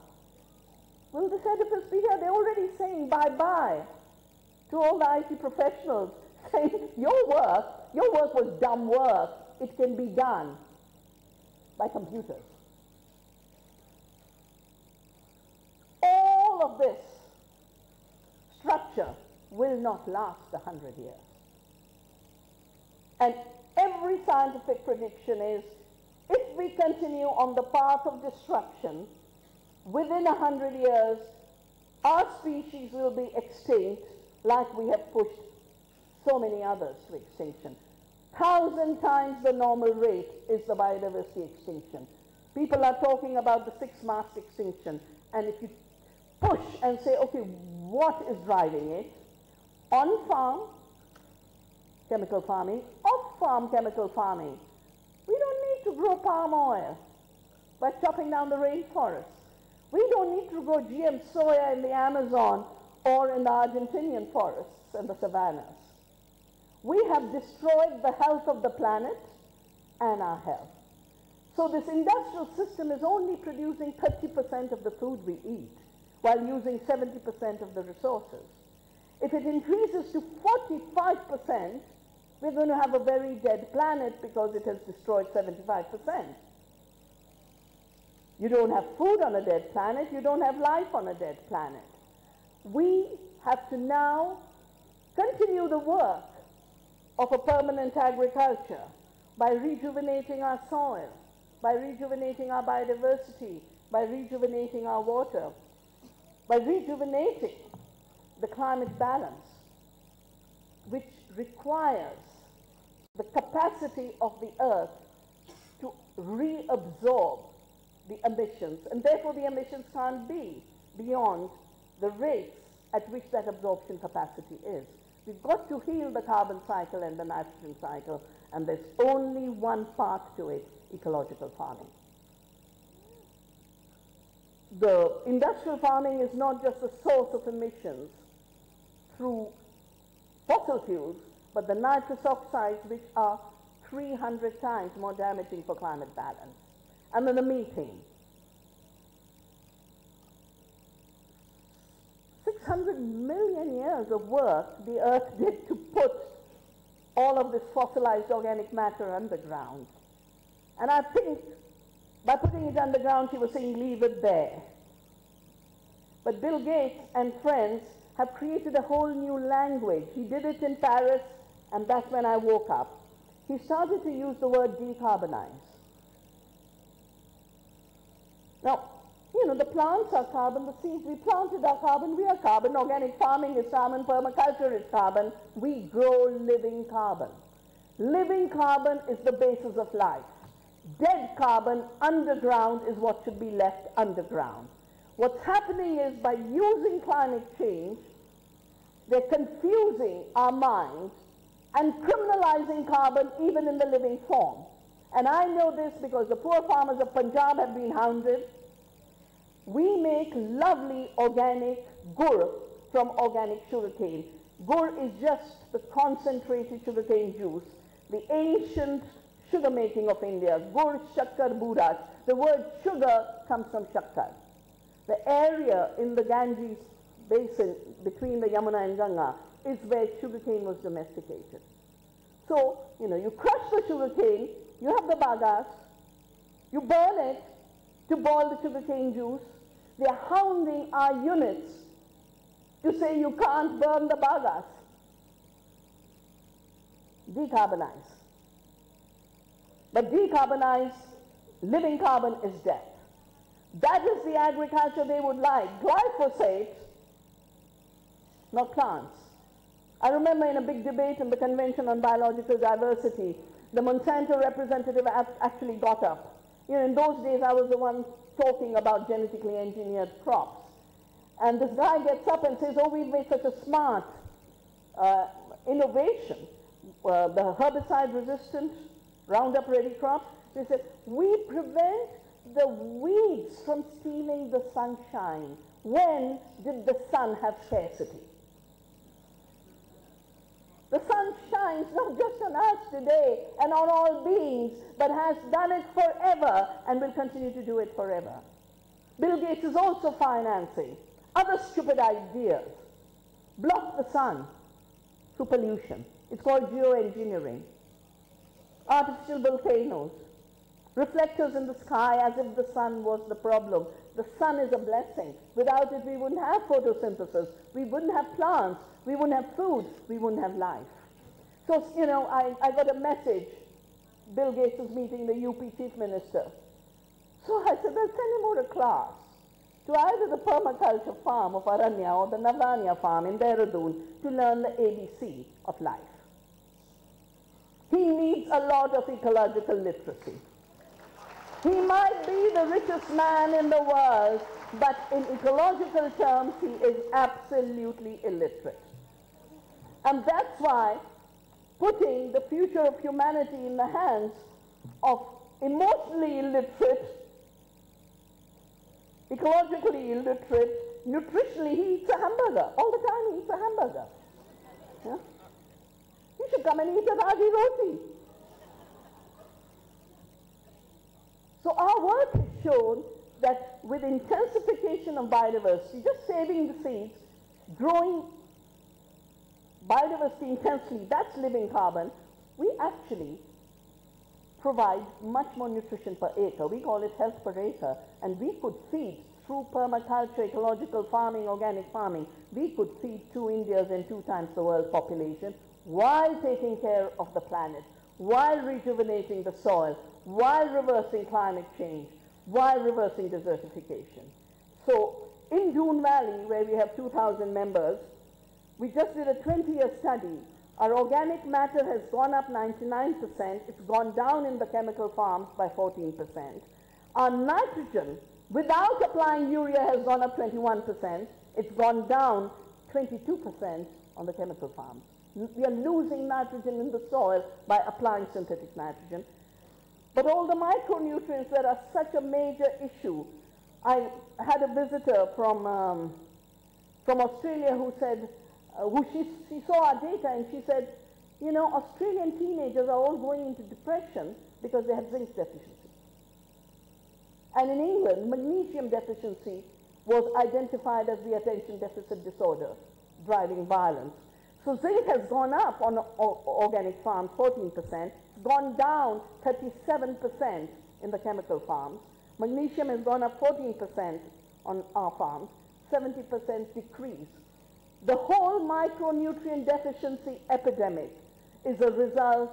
Will this edifice be here? They're already saying bye-bye to all the IT professionals, saying your work was dumb work. It can be done by computers. All of this structure will not last 100 years. And every scientific prediction is, if we continue on the path of destruction, within 100 years, our species will be extinct like we have pushed so many others to extinction. 1,000 times the normal rate is the biodiversity extinction. People are talking about the 6-mass extinction, and if you push and say, okay, what is driving it? On-farm chemical farming, off-farm chemical farming. We don't need to grow palm oil by chopping down the rainforests. We don't need to grow GM soya in the Amazon or in the Argentinian forests and the savannas. We have destroyed the health of the planet and our health. So this industrial system is only producing 30% of the food we eat, while using 70% of the resources. If it increases to 45%, we're going to have a very dead planet because it has destroyed 75%. You don't have food on a dead planet, you don't have life on a dead planet. We have to now continue the work of a permanent agriculture by rejuvenating our soil, by rejuvenating our biodiversity, by rejuvenating our water, by rejuvenating the climate balance, which requires the capacity of the earth to reabsorb the emissions, and therefore the emissions can't be beyond the rates at which that absorption capacity is. We've got to heal the carbon cycle and the nitrogen cycle, and there's only one path to it: ecological farming. The industrial farming is not just a source of emissions through fossil fuels, but the nitrous oxides, which are 300 times more damaging for climate balance. And then the methane. 600 million years of work the earth did to put all of this fossilized organic matter underground. And I think by putting it underground, she was saying, leave it there. But Bill Gates and friends have created a whole new language. He did it in Paris, and that's when I woke up. He started to use the word decarbonize. Now, you know, the plants are carbon, the seeds we planted are carbon, we are carbon, organic farming is carbon, permaculture is carbon. We grow living carbon. Living carbon is the basis of life. Dead carbon underground is what should be left underground. What's happening is, by using climate change, they're confusing our minds and criminalizing carbon even in the living form. And I know this because the poor farmers of Punjab have been hounded. We make lovely organic gur from organic sugarcane. Gur is just the concentrated sugarcane juice, the ancient sugar making of India. Gur, shakkar, buraj. The word sugar comes from shakkar. The area in the Ganges basin between the Yamuna and Ganga is where sugarcane was domesticated. So, you know, you crush the sugarcane, you have the bagas, you burn it to boil the sugarcane juice. They are hounding our units to say you can't burn the bagas. Decarbonize. But decarbonize, living carbon is death. That is the agriculture they would like. Glyphosate, not plants. I remember in a big debate in the Convention on Biological Diversity, the Monsanto representative actually got up. You know, in those days I was the one talking about genetically engineered crops. And this guy gets up and says, oh, we've made such a smart innovation. The herbicide-resistant Roundup-ready crops. They said, we prevent the weeds from stealing the sunshine. When did the sun have scarcity? The sun shines not just on us today and on all beings, but has done it forever and will continue to do it forever. Bill Gates is also financing other stupid ideas. Block the sun through pollution. It's called geoengineering. Artificial volcanoes. Reflectors in the sky as if the sun was the problem. The sun is a blessing. Without it, we wouldn't have photosynthesis. We wouldn't have plants. We wouldn't have food. We wouldn't have life. So, you know, I got a message. Bill Gates was meeting the UP chief minister. So I said, well, send him over a class to either the permaculture farm of Aranya or the Navanya farm in Dehradun to learn the ABC of life. He needs a lot of ecological literacy. He might be the richest man in the world, but in ecological terms, he is absolutely illiterate. And that's why putting the future of humanity in the hands of emotionally illiterate, ecologically illiterate, nutritionally, he eats a hamburger. All the time he eats a hamburger. Yeah? He should come and eat a ragi roti. So our work has shown that with intensification of biodiversity, just saving the seeds, growing biodiversity intensely, that's living carbon, we actually provide much more nutrition per acre. We call it health per acre. And we could feed, through permaculture, ecological farming, organic farming, we could feed 2 Indias and 2 times the world population while taking care of the planet, while rejuvenating the soil, while reversing climate change, while reversing desertification. So in Doon Valley, where we have 2,000 members, we just did a 20-year study Our organic matter has gone up 99%. It's gone down in the chemical farms by 14%. Our nitrogen, without applying urea, has gone up 21%. It's gone down 22% on the chemical farms. We are losing nitrogen in the soil by applying synthetic nitrogen. But all the micronutrients that are such a major issue. I had a visitor from Australia who said, she saw our data and she said, you know, Australian teenagers are all going into depression because they have zinc deficiency. And in England, magnesium deficiency was identified as the attention deficit disorder driving violence. So zinc has gone up on organic farms 14%, it's gone down 37% in the chemical farms. Magnesium has gone up 14% on our farms, 70% decrease. The whole micronutrient deficiency epidemic is a result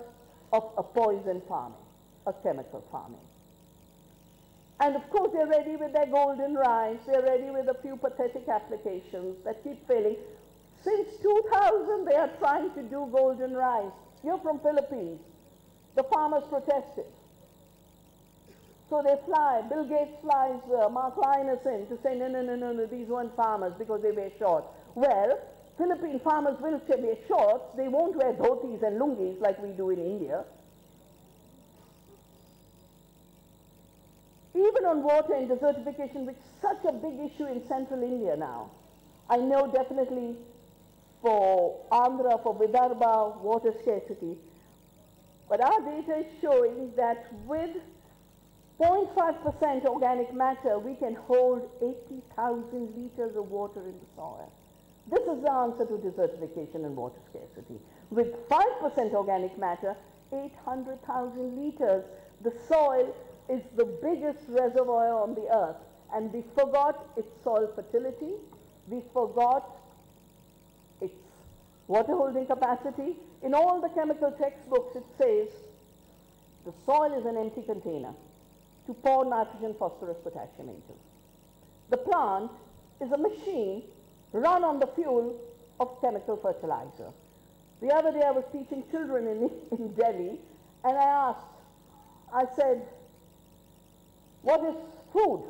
of a poison farming, a chemical farming. And of course they're ready with their golden rice, they're ready with a few pathetic applications that keep failing. Since 2000 they are trying to do golden rice. You're from Philippines. The farmers protested. So they fly, Bill Gates flies Mark Linus in to say, no, these weren't farmers because they wear shorts. Well, Philippine farmers will wear shorts, they won't wear dhotis and lungis like we do in India. Even on water and desertification, which is such a big issue in central India now, I know definitely for Andhra, for Vidarbha, water scarcity, but our data is showing that with 0.5% organic matter, we can hold 80,000 liters of water in the soil. This is the answer to desertification and water scarcity. With 5% organic matter, 800,000 liters. The soil is the biggest reservoir on the earth. And we forgot its soil fertility. We forgot its water holding capacity. In all the chemical textbooks, it says the soil is an empty container to pour nitrogen, phosphorus, potassium into. The plant is a machine run on the fuel of chemical fertilizer. The other day I was teaching children in Delhi, and I said, what is food?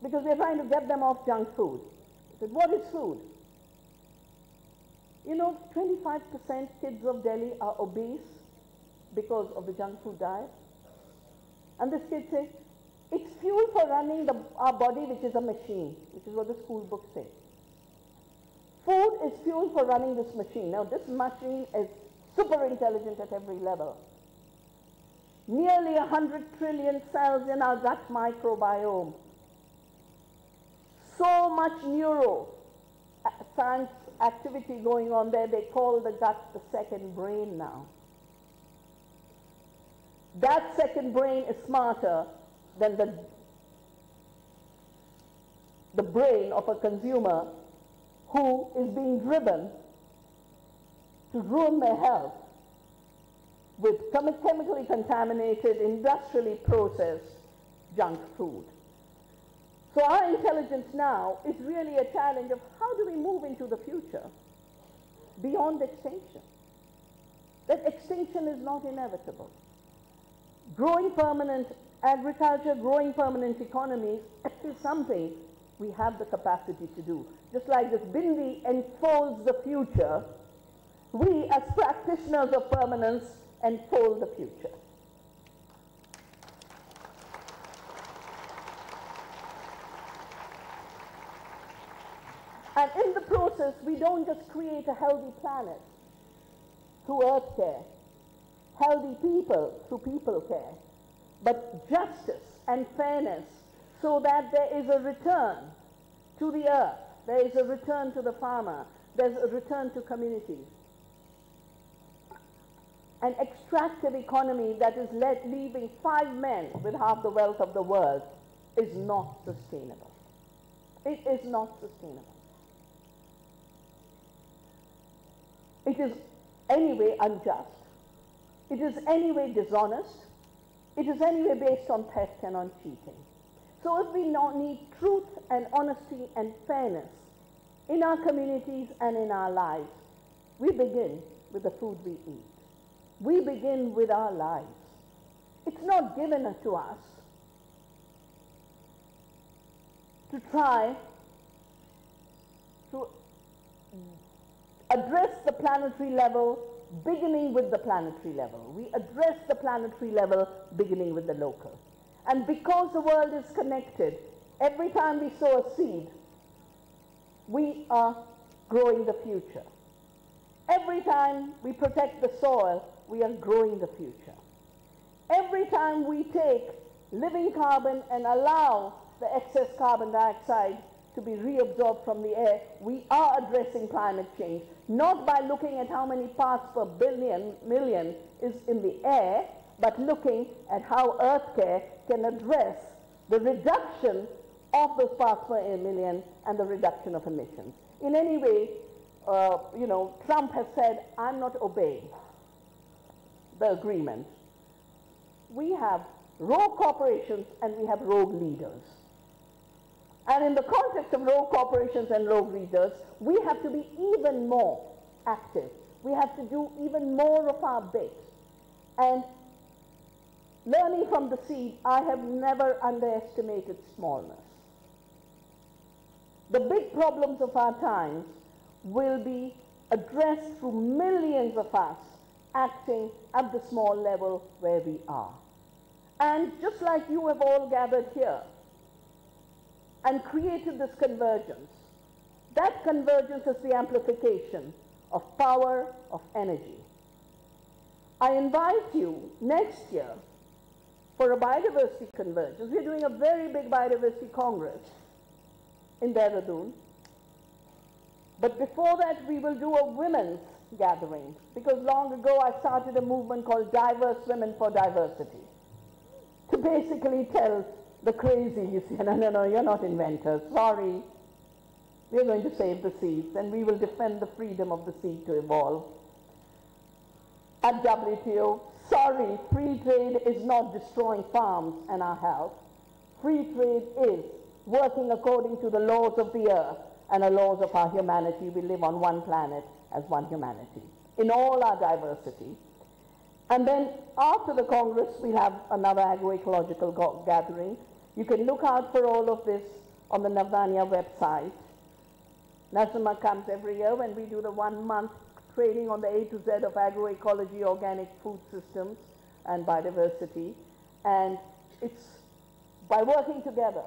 Because we're trying to get them off junk food. I said, what is food? You know, 25% kids of Delhi are obese because of the junk food diet. And this kid says, it's fuel for running our body, which is a machine, which is what the school books say. Food is fuel for running this machine. Now, this machine is super intelligent at every level. Nearly 100 trillion cells in our gut microbiome. So much neuro science activity going on there, they call the gut the second brain now. That second brain is smarter than the brain of a consumer who is being driven to ruin their health with chemically contaminated, industrially processed junk food. So our intelligence now is really a challenge of how do we move into the future beyond extinction? That extinction is not inevitable. Growing permanent agriculture, growing permanent economies is something we have the capacity to do. Just like this bindi enfolds the future, we as practitioners of permanence enfold the future. And in the process, we don't just create a healthy planet through earth care, healthy people through people care, but justice and fairness so that there is a return to the earth, there is a return to the farmer, there's a return to communities. An extractive economy that is leaving 5 men with half the wealth of the world is not sustainable. It is not sustainable. It is anyway unjust. It is anyway dishonest. It is anyway based on theft and on cheating. So if we now need truth and honesty and fairness in our communities and in our lives, we begin with the food we eat. We begin with our lives. It's not given to us to try to address the planetary level beginning with the planetary level. We address the planetary level beginning with the local. And because the world is connected, every time we sow a seed, we are growing the future. Every time we protect the soil, we are growing the future. Every time we take living carbon and allow the excess carbon dioxide to be reabsorbed from the air, we are addressing climate change, not by looking at how many parts per million is in the air, but looking at how Earth Care can address the reduction of those parts per million and the reduction of emissions. In any way, Trump has said, I'm not obeying the agreement. We have rogue corporations and we have rogue leaders. And in the context of rogue corporations and rogue leaders, we have to be even more active. We have to do even more of our bit. And learning from the seed, I have never underestimated smallness. The big problems of our times will be addressed through millions of us acting at the small level where we are. And just like you have all gathered here and created this convergence, that convergence is the amplification of power, of energy. I invite you next year for a biodiversity convergence. We're doing a very big biodiversity congress in Dehradun. But before that, we will do a women's gathering, because long ago I started a movement called Diverse Women for Diversity, to basically tell the crazy, you see, no, you're not inventors, sorry. We're going to save the seeds, and we will defend the freedom of the seed to evolve. At WTO, sorry, free trade is not destroying farms and our health. Free trade is working according to the laws of the earth and the laws of our humanity. We live on one planet as one humanity, in all our diversity. And then after the Congress, we'll have another agroecological gathering. You can look out for all of this on the Navdanya website. Nasima comes every year when we do the 1 month training on the A to Z of agroecology, organic food systems, and biodiversity. And it's by working together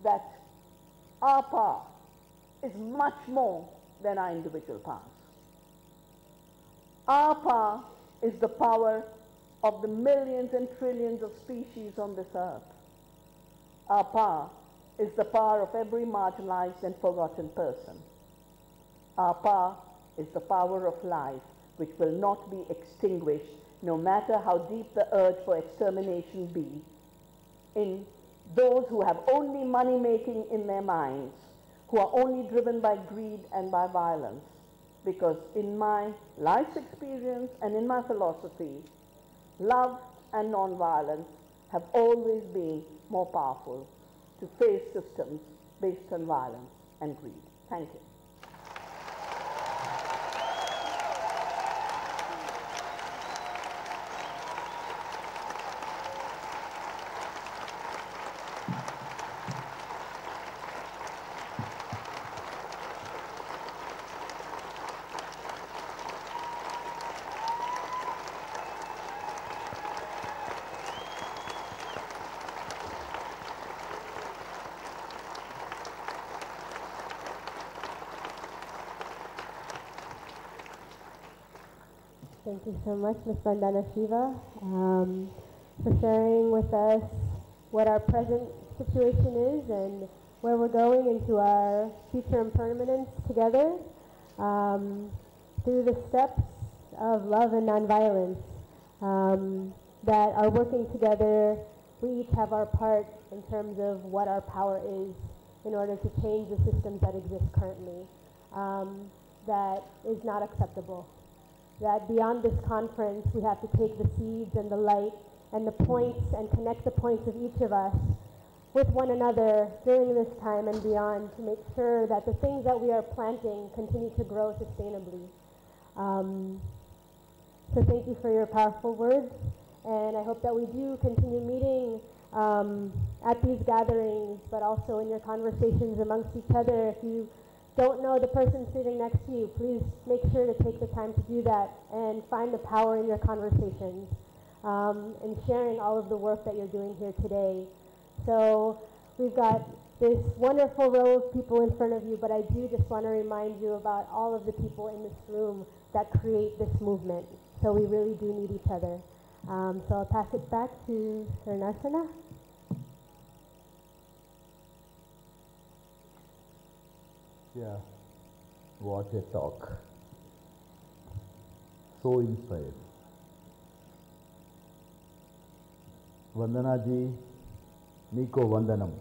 that our power is much more than our individual powers. Our power is the power of the millions and trillions of species on this earth. Our power is the power of every marginalized and forgotten person. Our power is the power of life, which will not be extinguished, no matter how deep the urge for extermination be, in those who have only money making in their minds, who are only driven by greed and by violence. Because in my life's experience and in my philosophy, love and nonviolence have always been more powerful to face systems based on violence and greed. Thank you. Thank you so much, Ms. Vandana Shiva, for sharing with us what our present situation is and where we're going into our future impermanence together through the steps of love and nonviolence that are working together. We each have our part in terms of what our power is in order to change the systems that exist currently that is not acceptable. That beyond this conference, we have to take the seeds and the light and the points and connect the points of each of us with one another during this time and beyond to make sure that the things that we are planting continue to grow sustainably. So thank you for your powerful words, and I hope that we do continue meeting at these gatherings, but also in your conversations amongst each other. If you don't know the person sitting next to you, please make sure to take the time to do that and find the power in your conversations and sharing all of the work that you're doing here today. So we've got this wonderful row of people in front of you, but I do just want to remind you about all of the people in this room that create this movement. So we really do need each other. So I'll pass it back to Sir Narsana. Yeah, what a talk. So inspired. Vandana ji, Niko Vandanam.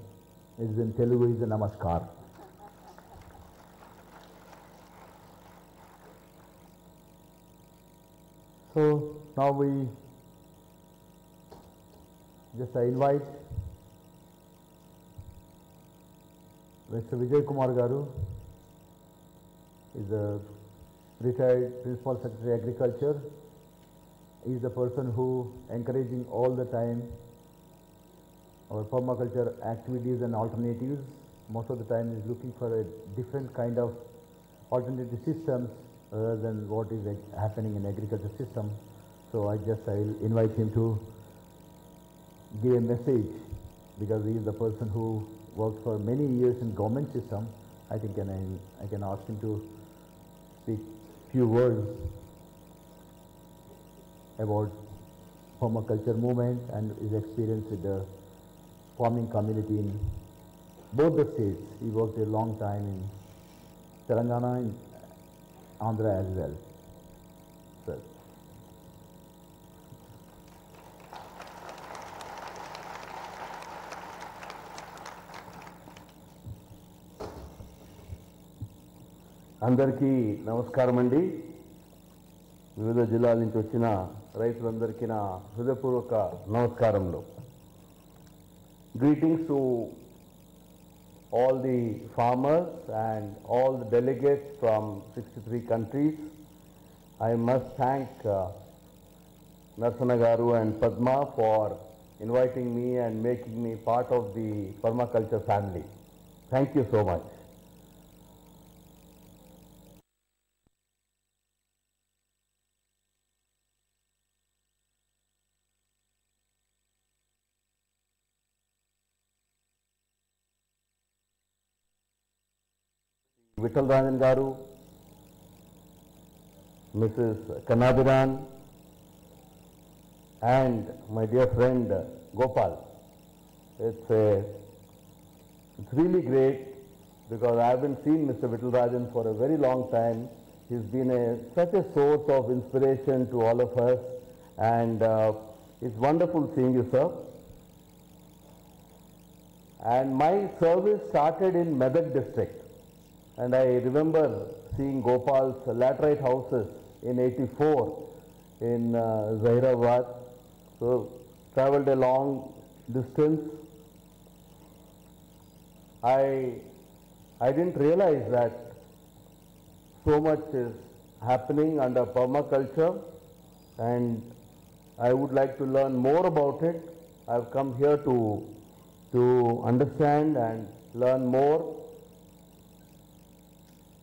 It is in Telugu, is a namaskar. So now we just invite Mr. Vijay Kumar Garu, is a retired Principal Secretary Agriculture. He is the person who encouraging all the time our permaculture activities and alternatives. Most of the time is looking for a different kind of alternative systems rather than what is happening in agriculture system. So I'll invite him to give a message, because he is the person who worked for many years in government system. I think I can ask him to speak few words about permaculture movement and his experience with the farming community in both the states. He worked a long time in Telangana and Andhra as well. Sir. అందరికీ నమస్కారం అండి. వివిధ జిల్లాల నుంచి వచ్చిన రైతులందరికీ నా హృదయపూర్వక నమస్కారములు. Greetings to all the farmers and all the delegates from 63 countries. I must thank Narsana Garu and Padma for inviting me and making me part of the permaculture family. Thank you so much. Vittal Rajan Garu, Mrs. Kanabiran, and my dear friend Gopal. It's really great, because I haven't seen Mr. Vittal Rajan for a very long time. He's been such a source of inspiration to all of us, and it's wonderful seeing you, sir. And my service started in Medak district. And I remember seeing Gopal's laterite houses in '84 in Zahirabad. So traveled a long distance. I didn't realize that so much is happening under permaculture, and I would like to learn more about it. I've come here to understand and learn more.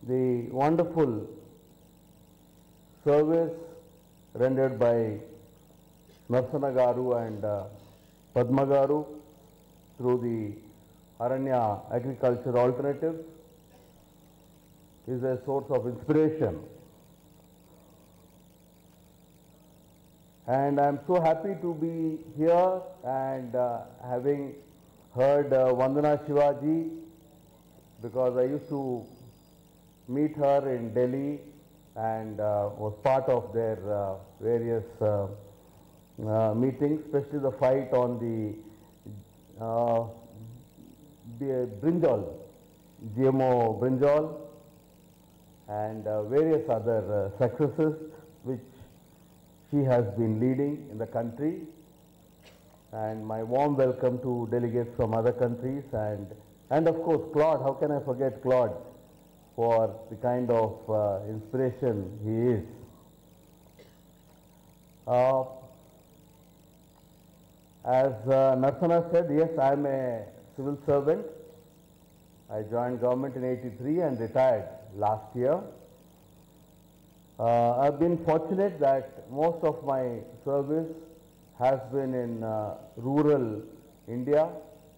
The wonderful service rendered by Narsana Garu and Padma Garu through the Aranya Agriculture Alternatives is a source of inspiration. And I'm so happy to be here and having heard Vandana Shivaji, because I used to meet her in Delhi and was part of their various meetings, especially the fight on the brinjal, GMO brinjal, and various other successes which she has been leading in the country. And my warm welcome to delegates from other countries, and of course Claude. How can I forget Claude, for the kind of inspiration he is. Uh, as Narsana said, yes, I am a civil servant. I joined government in '83 and retired last year. I've been fortunate that most of my service has been in rural India,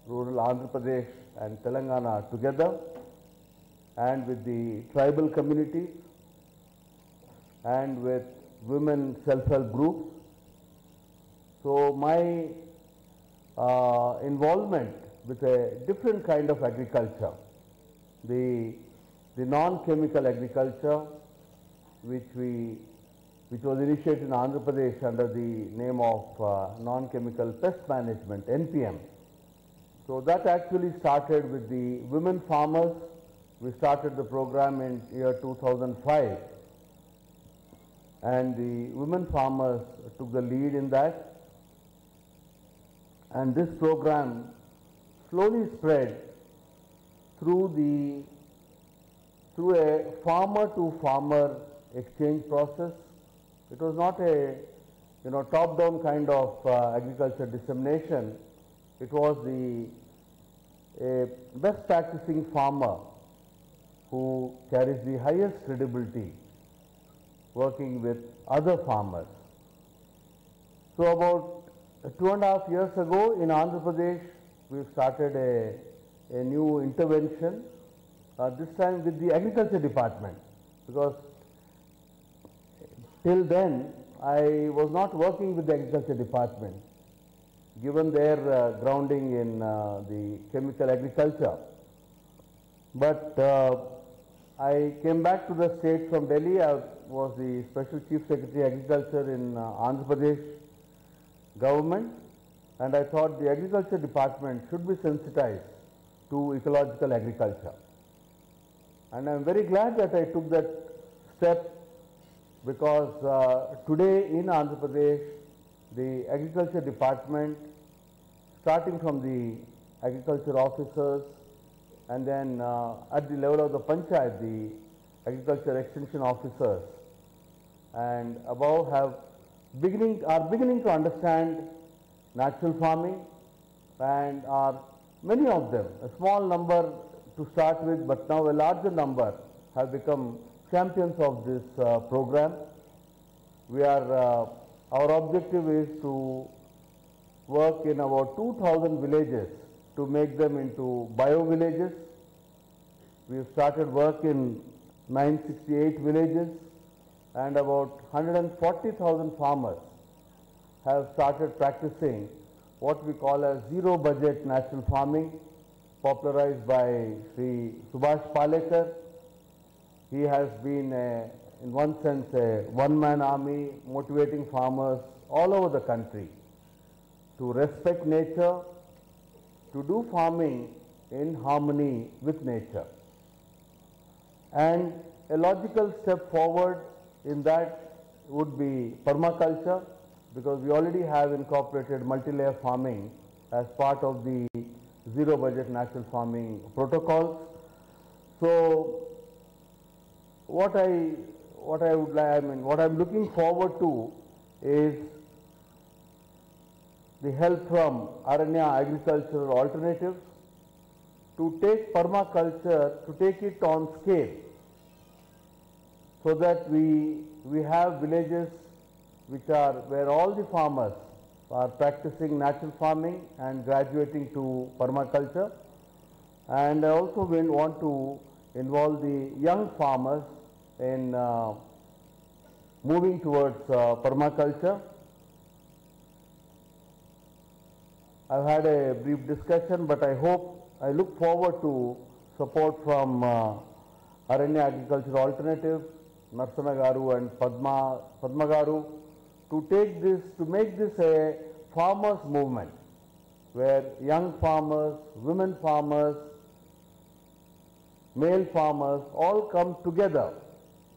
rural Andhra Pradesh and Telangana together, and with the tribal communities and with women self-help groups. So my involvement with a different kind of agriculture, the non-chemical agriculture, which was initiated in Andhra Pradesh under the name of non-chemical pest management, NPM. So that actually started with the women farmers. We started the program in year 2005, and the women farmers took the lead in that. And this program slowly spread through a farmer-to-farmer exchange process. It was not a top-down kind of agriculture dissemination. It was a best practicing farmer who carries the highest credibility working with other farmers. So about 2.5 years ago in Andhra Pradesh, we started a new intervention, this time with the agriculture department, because till then I was not working with the agriculture department, given their grounding in the chemical agriculture. But I came back to the state from Delhi. I was the Special Chief Secretary Agriculture in Andhra Pradesh government, and I thought the agriculture department should be sensitized to ecological agriculture. And I am very glad that I took that step, because today in Andhra Pradesh, the agriculture department, starting from the agriculture officers and then at the level of the panchayat, the agriculture extension officers and above are beginning to understand natural farming, and are many of them, a small number to start with, but now a larger number have become champions of this program. Our objective is to work in about 2,000 villages to make them into bio-villages. We have started work in 968 villages, and about 140,000 farmers have started practicing what we call as zero-budget natural farming, popularized by Sri Subhash Palekar. He has been, in one sense, a one-man army motivating farmers all over the country to respect nature, to do farming in harmony with nature. And a logical step forward in that would be permaculture, because we already have incorporated multi-layer farming as part of the zero-budget natural farming protocols. So what I'm looking forward to is the help from Aranya Agricultural Alternatives to take permaculture, to take it on scale, so that we have villages where all the farmers are practicing natural farming and graduating to permaculture. And I also want to involve the young farmers in moving towards permaculture. I've had a brief discussion, but I look forward to support from Aranya Agriculture Alternative, Narsana Garu and Padma Garu, to make this a farmers movement, where young farmers, women farmers, male farmers all come together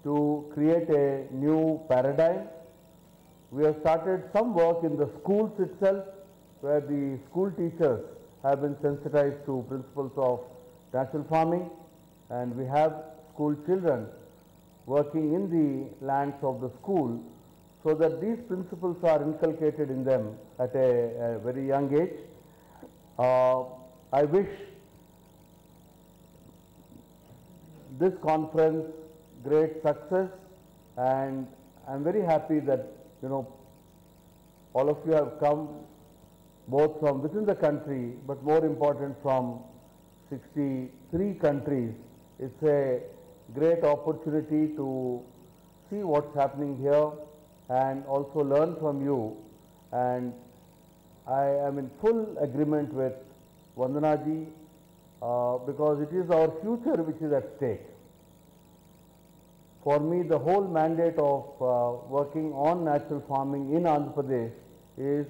to create a new paradigm. We have started some work in the schools itself, where the school teachers have been sensitized to principles of natural farming, and we have school children working in the lands of the school, so that these principles are inculcated in them at a very young age. I wish this conference great success, and I'm very happy that all of you have come both from within the country, but more important from 63 countries. It's a great opportunity to see what's happening here and also learn from you. And I am in full agreement with Vandana ji because it is our future which is at stake. For me, the whole mandate of working on natural farming in Andhra Pradesh is,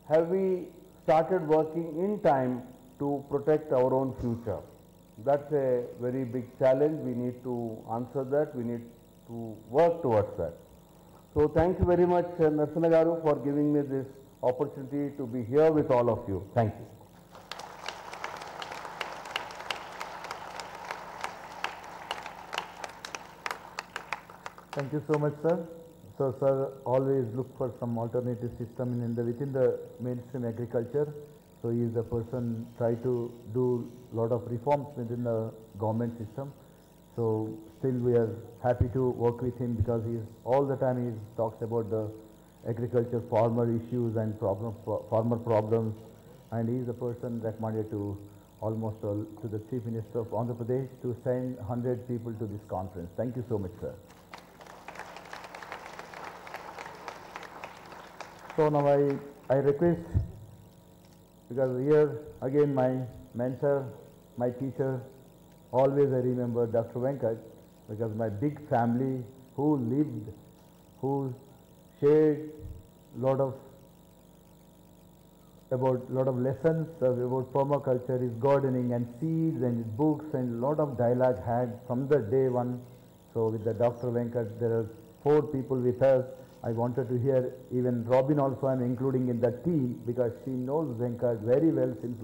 have we started working in time to protect our own future? That's a very big challenge. We need to answer that. We need to work towards that. So thank you very much, Narsana Garu, for giving me this opportunity to be here with all of you. Thank you. Thank you so much, sir. So, sir, always look for some alternative system within the mainstream agriculture. So, he is the person try to do lot of reforms within the government system. So, still we are happy to work with him because he is all the time he talks about the agriculture farmer issues and farmer problems, and he is the person recommended to almost to the Chief Minister of Andhra Pradesh to send 100 people to this conference. Thank you so much, sir. So now I request, because here again my mentor, my teacher, always I remember Dr. Venkat, because my big family who lived, who shared lot of lessons about permaculture, his gardening and seeds and books, and lot of dialogue had from the day one. So with the Dr. Venkat, there are 4 people with us. I wanted to hear even Robin also I'm including in that team because she knows Venkat very well since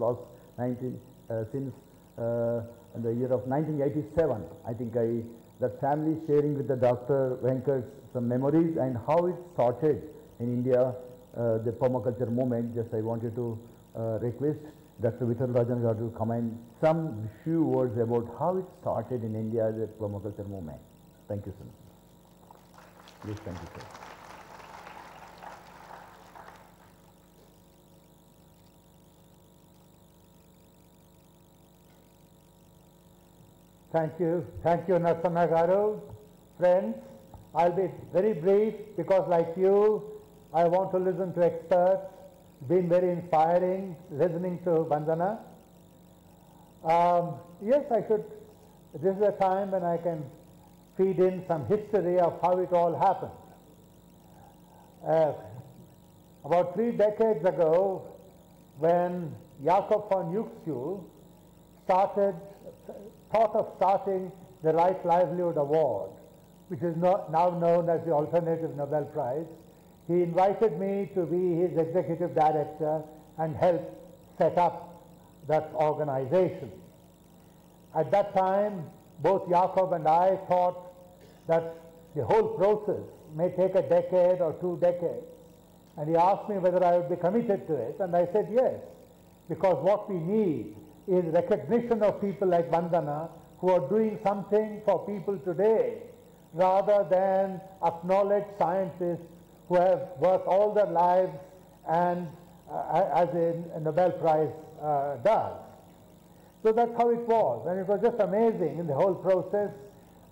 in the year of 1987. I think that family sharing with the Dr. Venkat some memories and how it started in India, the permaculture movement. Just I wanted to request Dr. Vittal Rajan to comment some few words about how it started in India, the permaculture movement. Thank you, sir. Please, thank you, sir. Thank you, Narsana Garu. Friends, I'll be very brief because like you, I want to listen to experts. Been very inspiring listening to Vandana. Yes, this is a time when I can feed in some history of how it all happened. About 3 decades ago, when Jakob von Uexküll thought of starting the Right Livelihood Award, which is now known as the Alternative Nobel Prize, he invited me to be his executive director and help set up that organization. At that time, both Jakob and I thought that the whole process may take a decade or 2 decades. And he asked me whether I would be committed to it, and I said yes, because what we need is recognition of people like Vandana who are doing something for people today, rather than acknowledged scientists who have worked all their lives and as a Nobel Prize does. So that's how it was, and it was just amazing in the whole process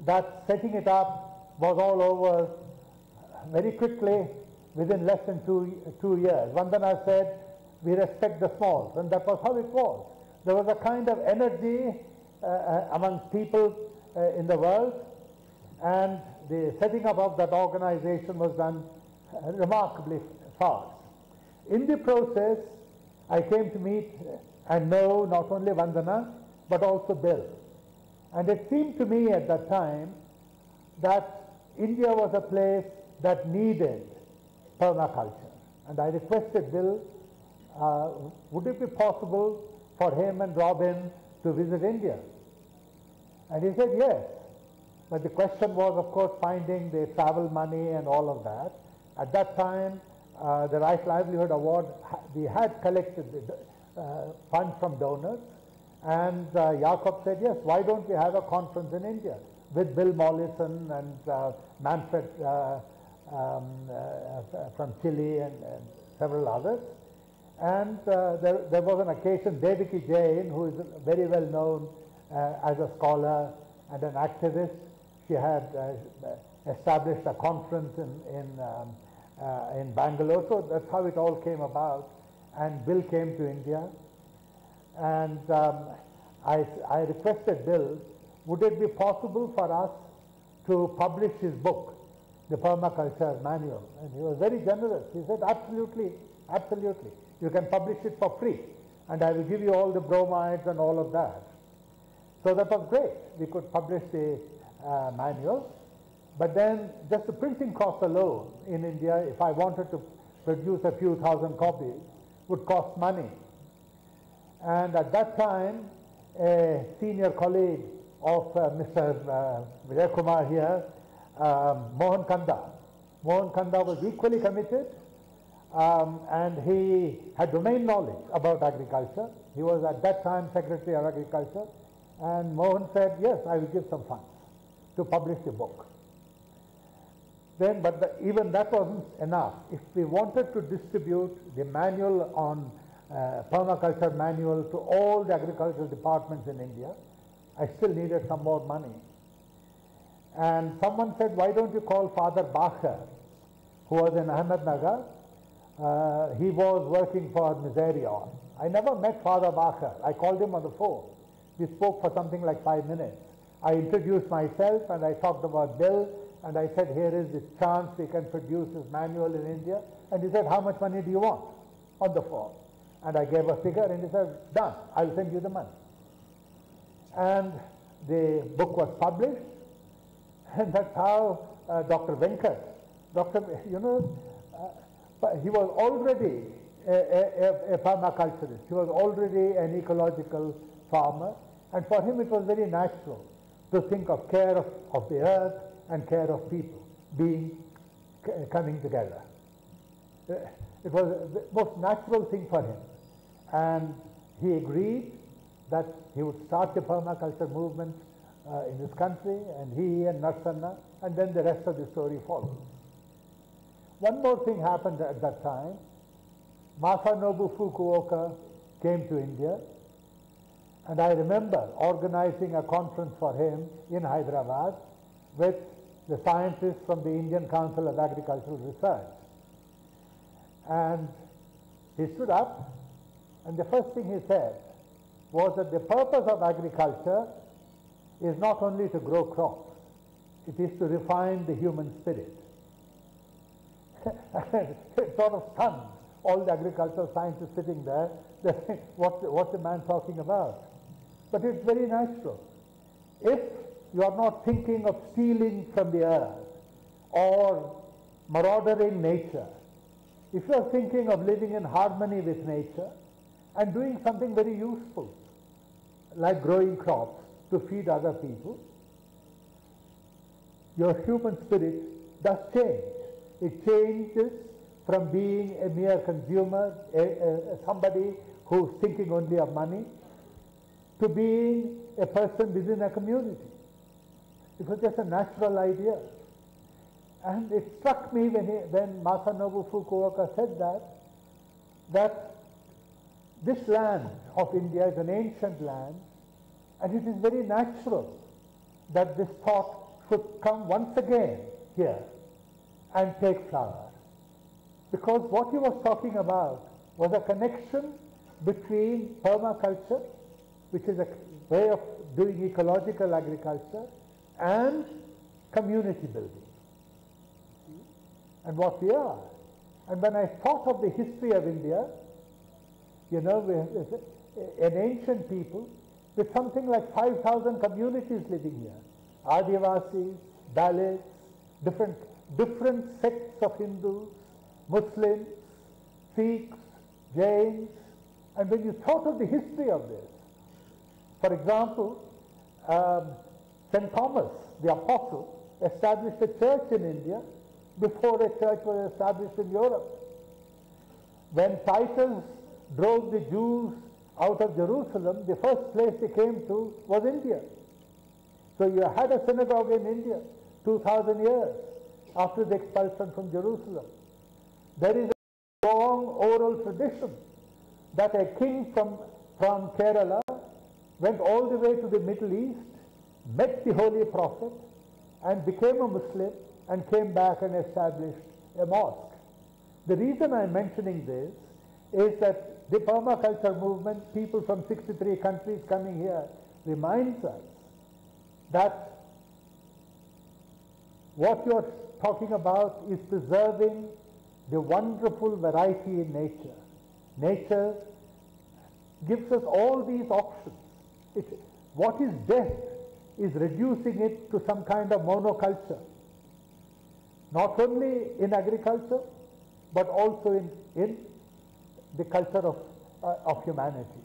that setting it up was all over very quickly within less than 2 years. Vandana said, we respect the small, and that was how it was. There was a kind of energy among people in the world, and the setting up of that organization was done remarkably fast. In the process, I came to meet and know not only Vandana, but also Bill. And it seemed to me at that time that India was a place that needed permaculture. And I requested Bill, would it be possible for him and Robin to visit India? And he said yes. But the question was, of course, finding the travel money and all of that. At that time, the Right Livelihood Award, we had collected the funds from donors, and Jakob said, yes, why don't we have a conference in India with Bill Mollison and Manfred from Chile and several others. And there was an occasion, Devaki Jain, who is very well known as a scholar and an activist. She had established a conference in Bangalore, so that's how it all came about. And Bill came to India, and I requested Bill, would it be possible for us to publish his book, the Permaculture Manual? And he was very generous. He said, absolutely, absolutely. You can publish it for free, and I will give you all the bromides and all of that. So that was great. We could publish the manual, but then just the printing cost alone in India, if I wanted to produce a few thousand copies, would cost money. And at that time, a senior colleague of Mr. Vijay Kumar here, Mohan Kanda. Mohan Kanda was equally committed, and he had domain knowledge about agriculture. He was at that time Secretary of Agriculture, and Mohan said, yes, I will give some funds to publish the book. Then, but even that wasn't enough. If we wanted to distribute the manual on permaculture manual to all the agricultural departments in India, I still needed some more money. And someone said, why don't you call Father Bacher, who was in Ahmednagar? He was working for Miserion. I never met Father Bacher. I called him on the phone. We spoke for something like 5 minutes. I introduced myself and I talked about Bill, and I said, here is the chance we can produce this manual in India. And he said, how much money do you want? On the phone. And I gave a figure, and he said, done, I'll send you the money. And the book was published, and that's how Dr. Venkat, he was already a permaculturist. He was already an ecological farmer, and for him it was very natural to think of care of the earth and care of people coming together. It was the most natural thing for him, and he agreed that he would start the permaculture movement in this country, and he and Narsanna, and then the rest of the story followed. One more thing happened at that time. Masanobu Fukuoka came to India, and I remember organizing a conference for him in Hyderabad with the scientists from the Indian Council of Agricultural Research. And he stood up, and the first thing he said was that the purpose of agriculture is not only to grow crops, it is to refine the human spirit. It sort of stunned all the agricultural scientists sitting there. They think, what's the man talking about? But it's very natural. If you are not thinking of stealing from the earth or marauding nature, if you are thinking of living in harmony with nature and doing something very useful, like growing crops to feed other people, your human spirit does change. It changes from being a mere consumer, somebody who's thinking only of money, to being a person within a community. It was just a natural idea. And it struck me when Masanobu Fukuoka said that this land of India is an ancient land, and it is very natural that this thought should come once again here and take flower. Because what he was talking about was a connection between permaculture, which is a way of doing ecological agriculture, and community building. And what we are. And when I thought of the history of India, you know, an ancient people with something like 5,000 communities living here. Adivasis, Dalits, different sects of Hindus, Muslims, Sikhs, Jains. And when you thought of the history of this, for example, St. Thomas, the apostle, established a church in India before a church was established in Europe. When Titus drove the Jews out of Jerusalem, the first place they came to was India. So you had a synagogue in India 2000 years after the expulsion from Jerusalem. There is a long oral tradition that a king from Kerala went all the way to the Middle East, met the Holy Prophet, and became a Muslim and came back and established a mosque. The reason I'm mentioning this is that the permaculture movement, people from 63 countries coming here, reminds us that what you're talking about is preserving the wonderful variety in nature. Nature gives us all these options. What is death is reducing it to some kind of monoculture, not only in agriculture, but also in the culture of humanity.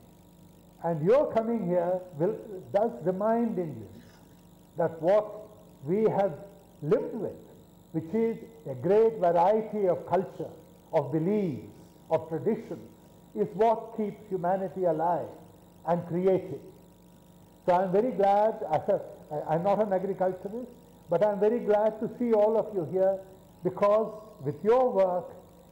And your coming here does remind Indians that what we have lived with, which is a great variety of culture, of beliefs, of traditions, is what keeps humanity alive and creative. So I'm very glad, I'm not an agriculturist, but I'm very glad to see all of you here, because with your work,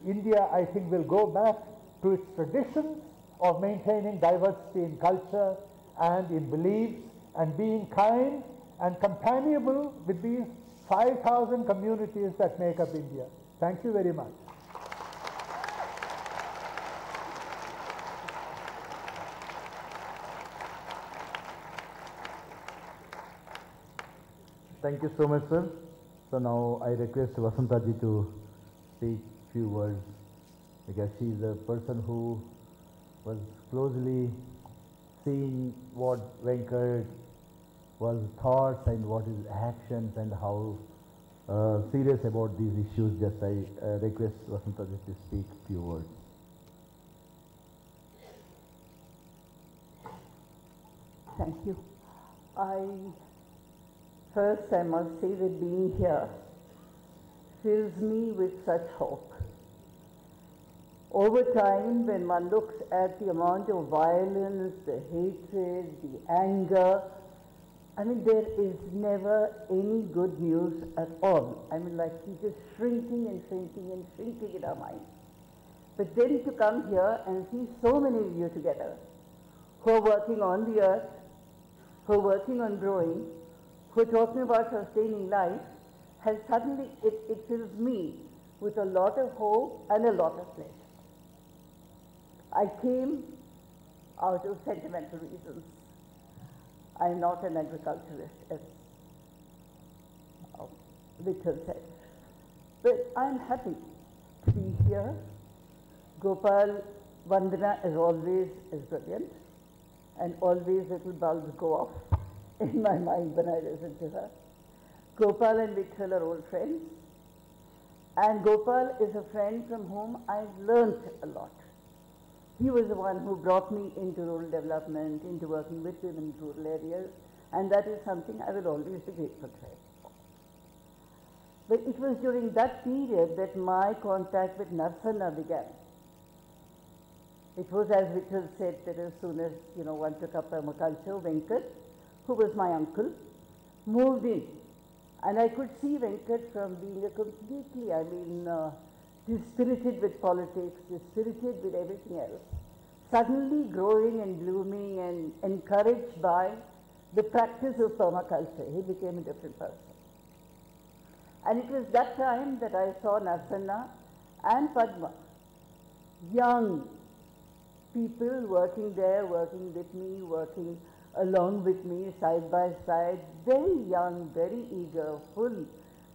India, I think, will go back to its traditions of maintaining diversity in culture and in beliefs and being kind and companionable with these 5,000 communities that make up India. Thank you very much. Thank you so much, sir. So now I request Vasanta ji to speak few words, because she is a person who was closely seeing what Venkat was thoughts and what his actions and how serious about these issues. Just I request Vasanta ji to speak few words. Thank you. First, I must say that being here fills me with such hope. Over time, when one looks at the amount of violence, the hatred, the anger, I mean, there is never any good news at all. I mean, like, we're just shrinking and shrinking and shrinking in our minds. But then to come here and see so many of you together who are working on the earth, who are working on growing, who are talking about sustaining life, has suddenly, it fills me with a lot of hope and a lot of pleasure. I came out of sentimental reasons. I'm not an agriculturist, as Victor said. But I'm happy to be here. Gopal Vandana, as always, is brilliant. And always little bulbs go off in my mind when I listen to her. Gopal and Victor are old friends. And Gopal is a friend from whom I've learnt a lot. He was the one who brought me into rural development, into working with women in rural areas, and that is something I will always be grateful to him. But it was during that period that my contact with Narsanna began. It was, as Victor said, that as soon as, one took up permaculture, Venkat, who was my uncle, moved in. And I could see Venkat from being a completely, dispirited with politics, dispirited with everything else, suddenly growing and blooming and encouraged by the practice of permaculture. He became a different person. And it was that time that I saw Narsanna and Padma, young people working there, working with me, working along with me, side by side, very young, very eager, full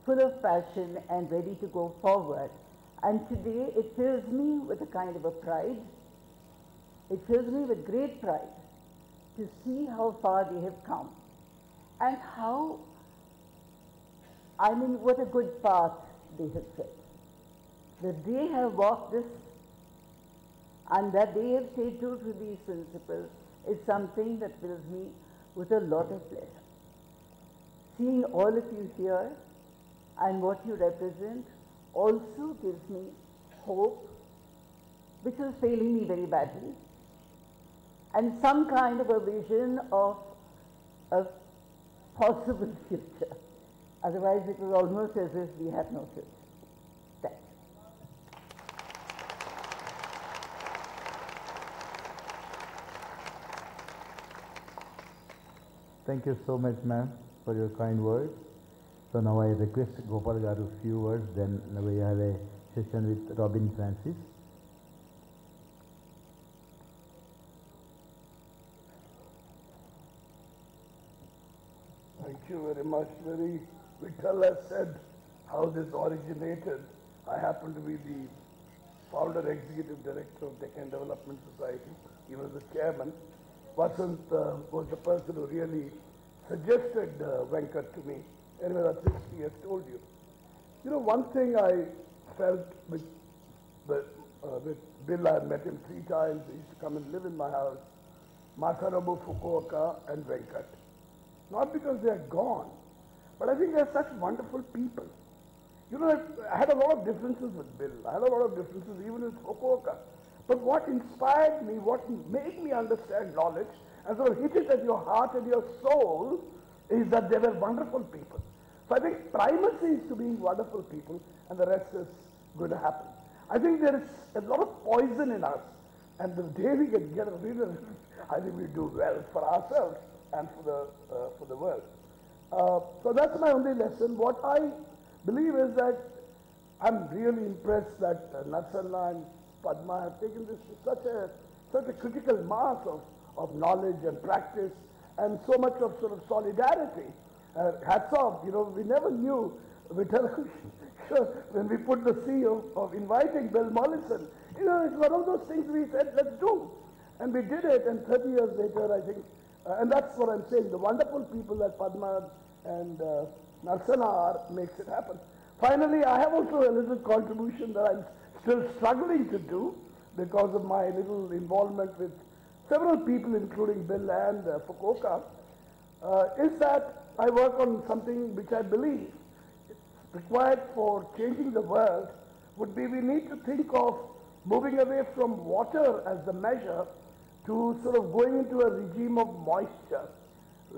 of passion and ready to go forward. And today it fills me with a kind of a pride. It fills me with great pride to see how far they have come and how, what a good path they have set. That they have walked this and that they have stayed true to these principles is something that fills me with a lot of pleasure. seeing all of you here and what you represent also gives me hope, which is failing me very badly, and some kind of a vision of a possible future. Otherwise, it was almost as if we have no future. Thank you. Thank you so much, ma'am, for your kind words. So now I request Gopal Garu few words, then we have a session with Robin Francis. Thank you very much. Vittal has said how this originated. I happen to be the founder, executive director of Deccan Development Society. He was the chairman. Vasant was the person who really suggested Venkat to me. Anyway, that's history, has told you. You know, one thing I felt with Bill, I had met him 3 times. He used to come and live in my house. Masanobu Fukuoka and Venkat. Not because they are gone, but I think they are such wonderful people. You know, I had a lot of differences with Bill. I had a lot of differences even with Fukuoka. But what inspired me, what made me understand knowledge, and sort of hit it at your heart and your soul, is that they were wonderful people. So I think primacy is to being wonderful people, and the rest is going to happen. I think there is a lot of poison in us, and the day we can get rid of it, I think we do well for ourselves and for the world. So that's my only lesson. What I believe is that I'm really impressed that Natsana and Padma have taken this to such a critical mass of knowledge and practice, and so much of sort of solidarity. Hats off, you know, we never knew, when we put the seal of inviting Bill Mollison, you know, it's one of those things we said, let's do. And we did it, and 30 years later, I think, and that's what I'm saying, the wonderful people that Padma and Narsana are makes it happen. Finally, I have also a little contribution that I'm still struggling to do because of my little involvement with several people, including Bill and Fukuoka, is that I work on something which I believe is required for changing the world would be we need to think of moving away from water as the measure to sort of going into a regime of moisture.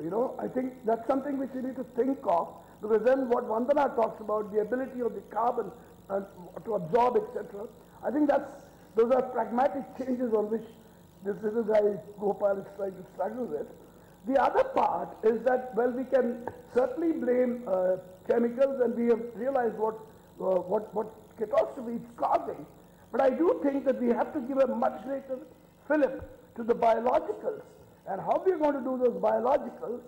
You know, I think that's something which we need to think of, because then what Vandana talks about, the ability of the carbon to absorb, etc. I think those are pragmatic changes on which this little guy Gopal is trying to struggle with. The other part is that, well, we can certainly blame chemicals, and we have realized what catastrophe it's causing. But I do think that we have to give a much greater fillip to the biologicals. And how we are going to do those biologicals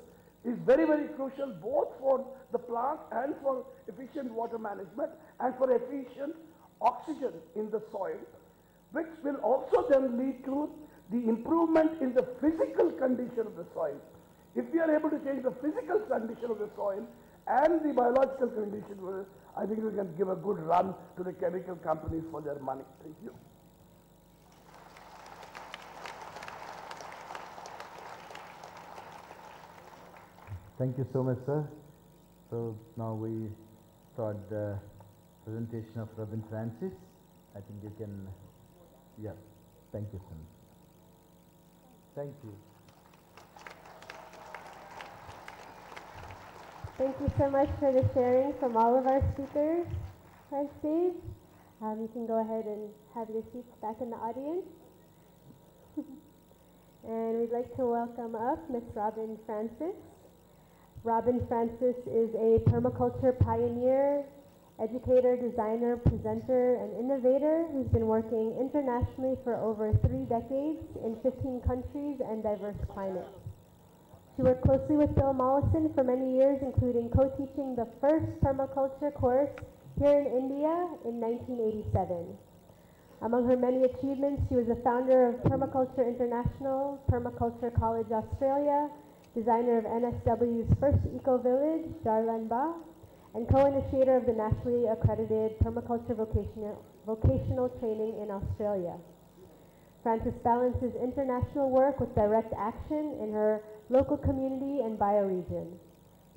is very, very crucial, both for the plant and for efficient water management and for efficient oxygen in the soil, which will also then lead to the improvement in the physical condition of the soil. If we are able to change the physical condition of the soil and the biological condition, I think we can give a good run to the chemical companies for their money. Thank you. Thank you so much, sir. So now we start the presentation of Robin Francis. I think you can, yeah, thank you so much. Thank you. Thank you so much for the sharing from all of our speakers on stage. You can go ahead and have your seats back in the audience. And we'd like to welcome up Miss Robin Francis. Robin Francis is a permaculture pioneer, educator, designer, presenter, and innovator who's been working internationally for over 3 decades in 15 countries and diverse climates. She worked closely with Bill Mollison for many years, including co-teaching the first permaculture course here in India in 1987. Among her many achievements, she was the founder of Permaculture International, Permaculture College Australia, designer of NSW's first eco-village, Jarlanba, and co-initiator of the nationally accredited permaculture vocational training in Australia. Francis balances international work with direct action in her local community and bioregion.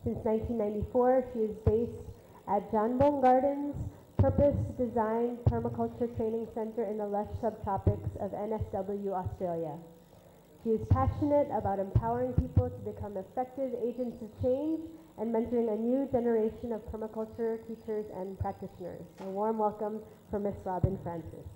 Since 1994, she is based at Janbong Gardens, purpose-designed permaculture training center in the lush subtropics of NSW, Australia. She is passionate about empowering people to become effective agents of change and mentoring a new generation of permaculture teachers and practitioners. A warm welcome for Miss Robin Francis.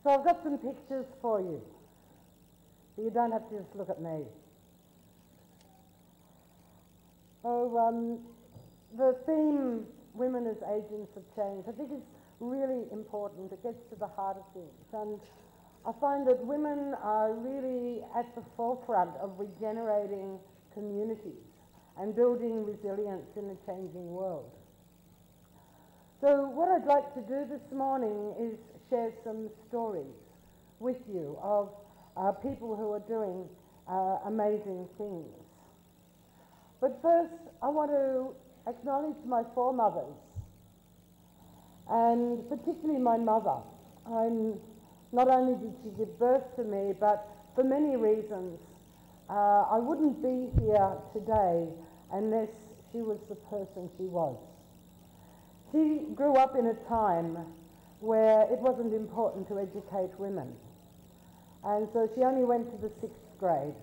So I've got some pictures for you. So you don't have to just look at me. So the theme, women as agents of change, I think is really important. It gets to the heart of things. And I find that women are really at the forefront of regenerating communities and building resilience in a changing world. So what I'd like to do this morning is share some stories with you of people who are doing amazing things. But first, I want to acknowledge my foremothers, and particularly my mother. Not only did she give birth to me, but for many reasons, I wouldn't be here today unless she was the person she was. She grew up in a time where it wasn't important to educate women. And so she only went to the 6th grade.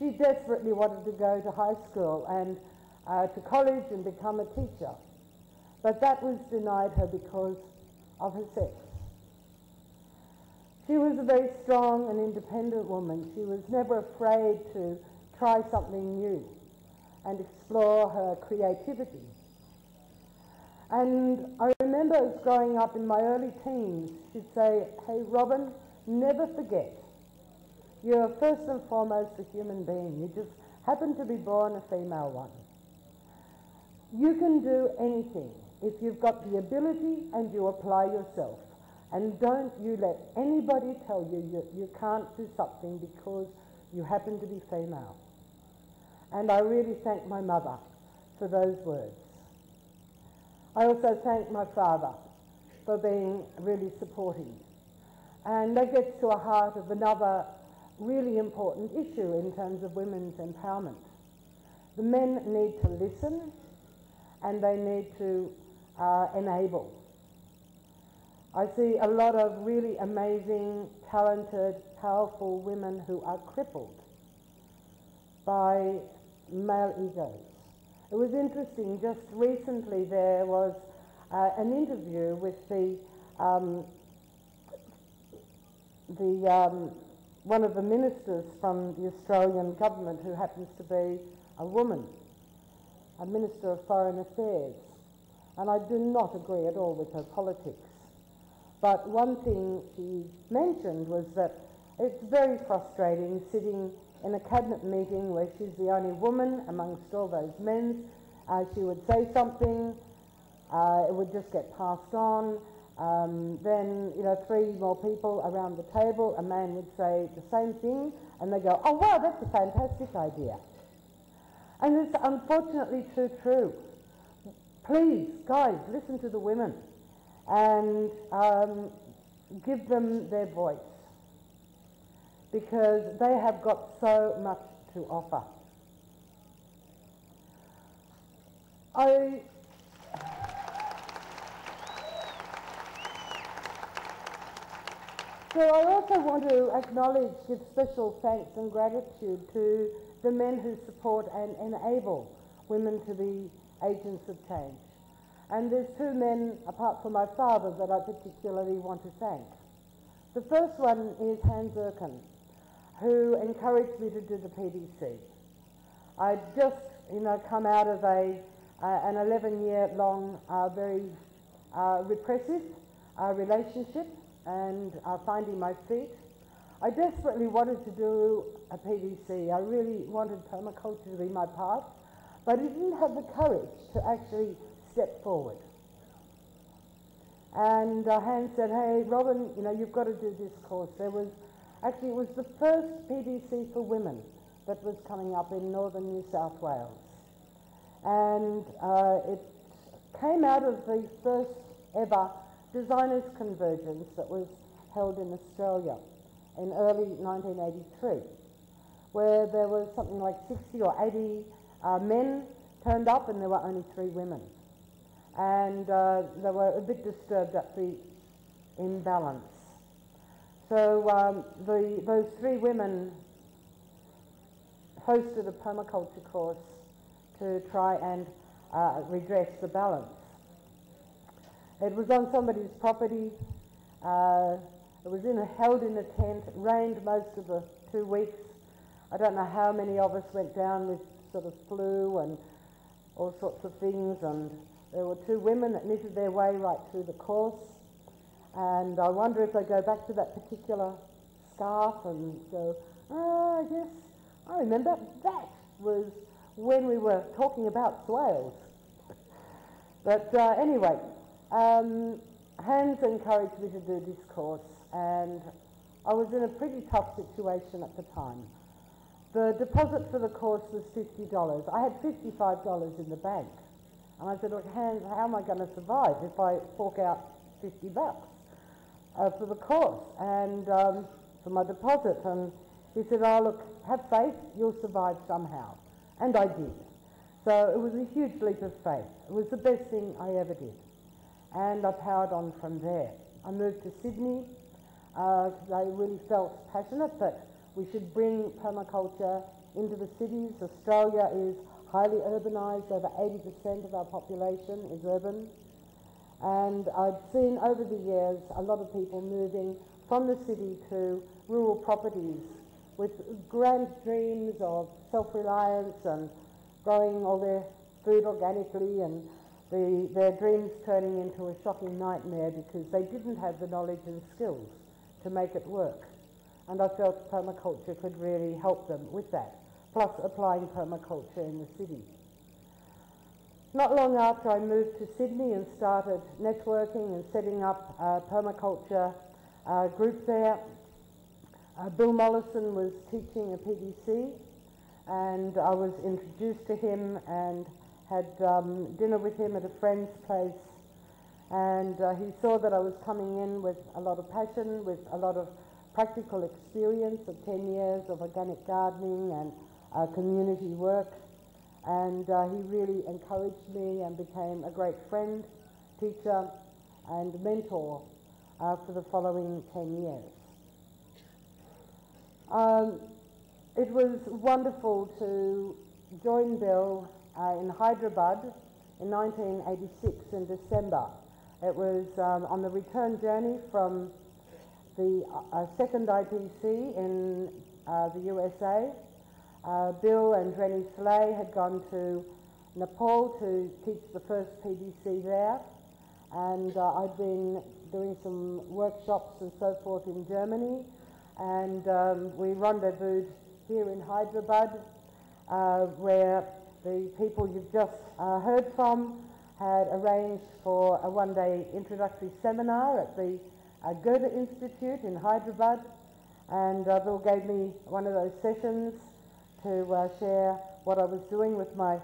She desperately wanted to go to high school and to college and become a teacher. But that was denied her because of her sex. She was a very strong and independent woman. She was never afraid to try something new and explore her creativity. And I remember as growing up in my early teens, she'd say, "Hey, Robin, never forget, you're first and foremost a human being. You just happen to be born a female one. You can do anything if you've got the ability and you apply yourself. And don't you let anybody tell you you can't do something because you happen to be female." And I really thank my mother for those words. I also thank my father for being really supportive. And that gets to the heart of another really important issue in terms of women's empowerment. The men need to listen and they need to enable. I see a lot of really amazing, talented, powerful women who are crippled by male egos. It was interesting, just recently there was an interview with one of the ministers from the Australian government who happens to be a woman, a Minister of Foreign Affairs. And I do not agree at all with her politics. But one thing she mentioned was that it's very frustrating sitting in a cabinet meeting where she's the only woman amongst all those men. She would say something, it would just get passed on. Then, 3 more people around the table, a man would say the same thing, and they go, "Oh wow, that's a fantastic idea." And it's unfortunately too true. Please, guys, listen to the women and give them their voice, because they have got so much to offer. So I also want to acknowledge, give special thanks and gratitude to the men who support and enable women to be agents of change. And there's 2 men, apart from my father, that I particularly want to thank. The first one is Hans Erken, who encouraged me to do the PDC. I'd just, come out of an 11-year-long, very repressive relationship and finding my feet. I desperately wanted to do a PDC. I really wanted permaculture to be my path, but I didn't have the courage to actually step forward. And Hans said, "Hey, Robin, you've got to do this course." It was the first PDC for women that was coming up in northern New South Wales. and it came out of the first ever Designers Convergence that was held in Australia in early 1983, where there was something like 60 or 80 men turned up and there were only 3 women. And they were a bit disturbed at the imbalance. So those 3 women hosted a permaculture course to try and redress the balance. It was on somebody's property. It was held in a tent. It rained most of the 2 weeks. I don't know how many of us went down with sort of flu and all sorts of things, and there were 2 women that knitted their way right through the course. And I wonder if they go back to that particular scarf and go, oh, yes, I remember that was when we were talking about swales. But anyway, Hans encouraged me to do this course, and I was in a pretty tough situation at the time. The deposit for the course was $50. I had $55 in the bank. And I said, look, Hans, how am I going to survive if I fork out $50 for the course and for my deposit? And he said, oh, look, have faith, you'll survive somehow. And I did. So it was a huge leap of faith. It was the best thing I ever did. And I powered on from there. I moved to Sydney. I really felt passionate that we should bring permaculture into the cities. Australia is highly urbanised. Over 80% of our population is urban. And I've seen over the years a lot of people moving from the city to rural properties with grand dreams of self-reliance and growing all their food organically, and their dreams turning into a shocking nightmare because they didn't have the knowledge and skills to make it work. And I felt permaculture could really help them with that, plus applying permaculture in the city. Not long after I moved to Sydney and started networking and setting up a permaculture group there, Bill Mollison was teaching a PDC, and I was introduced to him and had dinner with him at a friend's place, and he saw that I was coming in with a lot of passion, with a lot of practical experience of 10 years of organic gardening and community work, and he really encouraged me and became a great friend, teacher and mentor for the following 10 years. It was wonderful to join Bill in Hyderabad in 1986 in December. It was on the return journey from the second IPC in the USA. Bill and Rennie Slay had gone to Nepal to teach the first PDC there, and I'd been doing some workshops and so forth in Germany, and we rendezvoused here in Hyderabad, where the people you've just heard from had arranged for a one-day introductory seminar at the Goethe Institute in Hyderabad, and Bill gave me one of those sessions to share what I was doing with my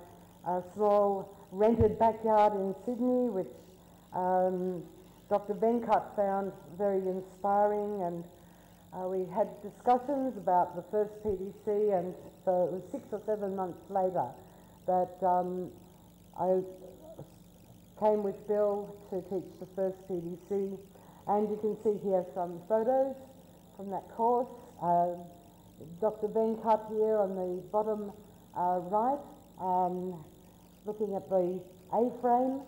small rented backyard in Sydney, which Dr. Venkat found very inspiring, and we had discussions about the first PDC, and so it was 6 or 7 months later that I came with Bill to teach the first PDC, and you can see here some photos from that course. Dr. Venkat here on the bottom right, looking at the A-frame,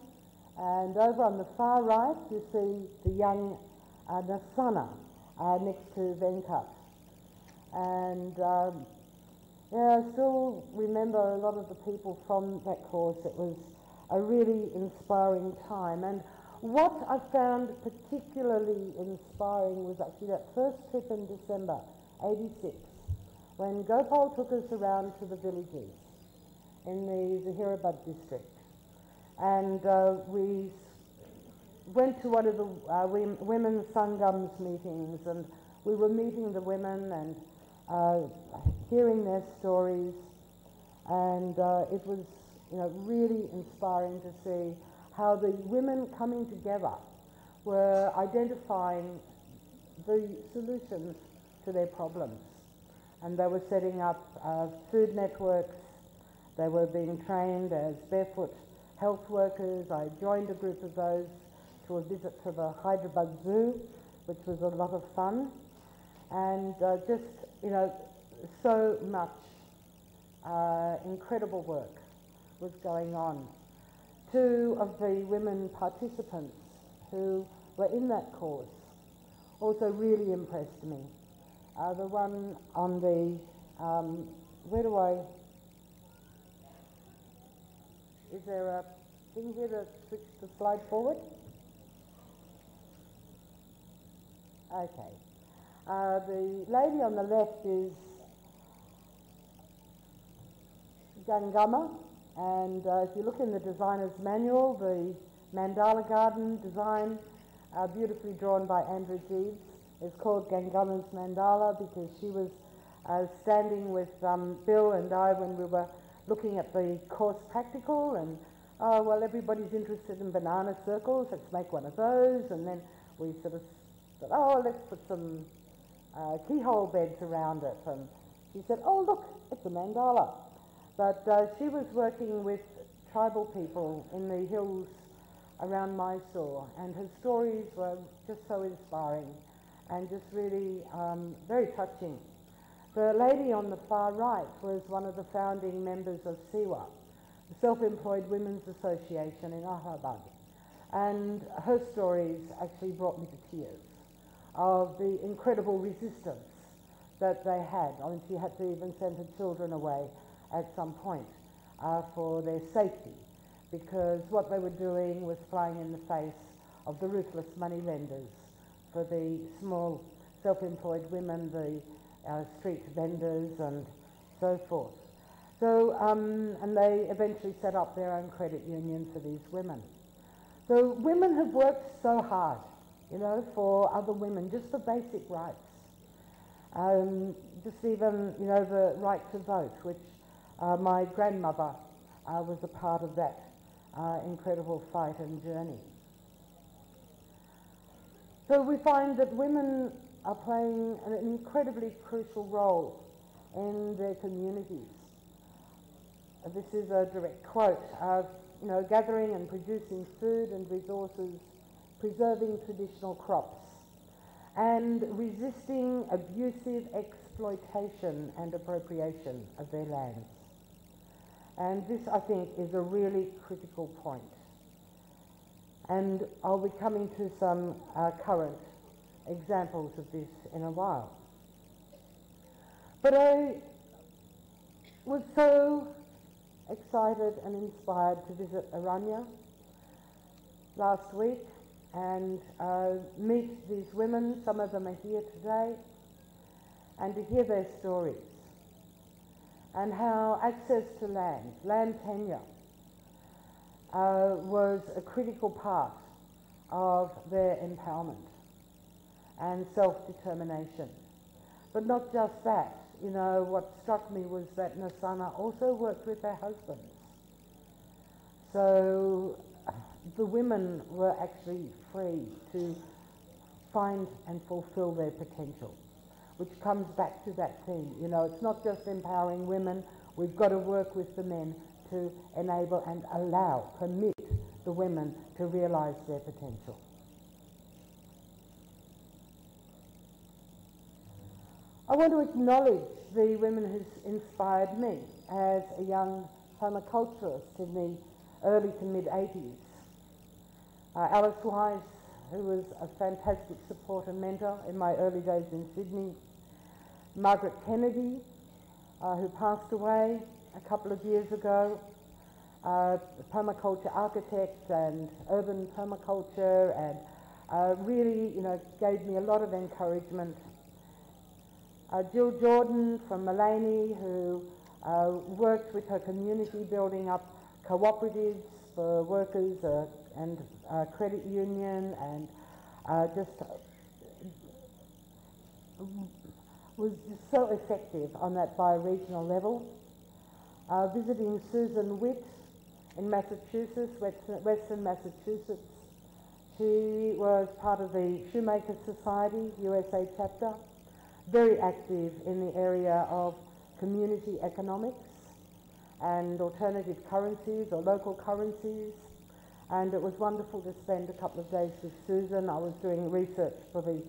and over on the far right you see the young Nasana next to Venkat. And yeah, I still remember a lot of the people from that course. It was a really inspiring time, and what I found particularly inspiring was actually that first trip in December '86, when Gopal took us around to the villages in the Zahirabad district, and we went to one of the women's Sangam's meetings, and we were meeting the women and hearing their stories, and it was really inspiring to see how the women coming together were identifying the solutions to their problems. And they were setting up food networks. They were being trained as barefoot health workers. I joined a group of those to a visit to the Hyderabad Zoo, which was a lot of fun. And just, so much incredible work was going on. Two of the women participants who were in that course also really impressed me. The one on the, is there a thing here to switch the slide forward? Okay. The lady on the left is Gangama, and if you look in the designer's manual, the mandala garden design, beautifully drawn by Andrew Jeeves, is called Gangama's Mandala because she was standing with Bill and I when we were looking at the course practical, and well, everybody's interested in banana circles, let's make one of those, and then we sort of said, oh, let's put some keyhole beds around it, and she said, oh look, it's a mandala. But she was working with tribal people in the hills around Mysore, and her stories were just so inspiring and just really very touching. The lady on the far right was one of the founding members of SEWA, the Self-Employed Women's Association in Allahabad, and her stories actually brought me to tears of the incredible resistance that they had. I mean, she had to even send her children away at some point for their safety, because what they were doing was flying in the face of the ruthless money lenders for the small self-employed women, the street vendors and so forth. So, and they eventually set up their own credit union for these women. So women have worked so hard, for other women, just for basic rights. Just even, the right to vote, which my grandmother was a part of that incredible fight and journey. So we find that women are playing an incredibly crucial role in their communities. This is a direct quote of, gathering and producing food and resources, preserving traditional crops, and resisting abusive exploitation and appropriation of their lands. And this, I think, is a really critical point. And I'll be coming to some current examples of this in a while. But I was so excited and inspired to visit Aranya last week and meet these women. Some of them are here today, and to hear their stories and how access to land tenure, was a critical part of their empowerment and self-determination. But not just that, what struck me was that Nasana also worked with their husbands. So the women were actually free to find and fulfill their potential, which comes back to that theme. It's not just empowering women, we've got to work with the men to enable and permit the women to realise their potential. I want to acknowledge the women who inspired me as a young permaculturist in the early to mid-80s. Alice Wise, who was a fantastic support and mentor in my early days in Sydney. Margaret Kennedy, who passed away a couple of years ago, permaculture architect and urban permaculture, and really, gave me a lot of encouragement. Jill Jordan from Mullaney, who worked with her community building up cooperatives for workers and credit union, and just was just so effective on that bioregional level. Visiting Susan Witt in Massachusetts, Western Massachusetts. She was part of the Shoemaker Society, USA chapter, very active in the area of community economics and alternative currencies or local currencies. And it was wonderful to spend a couple of days with Susan. I was doing research for the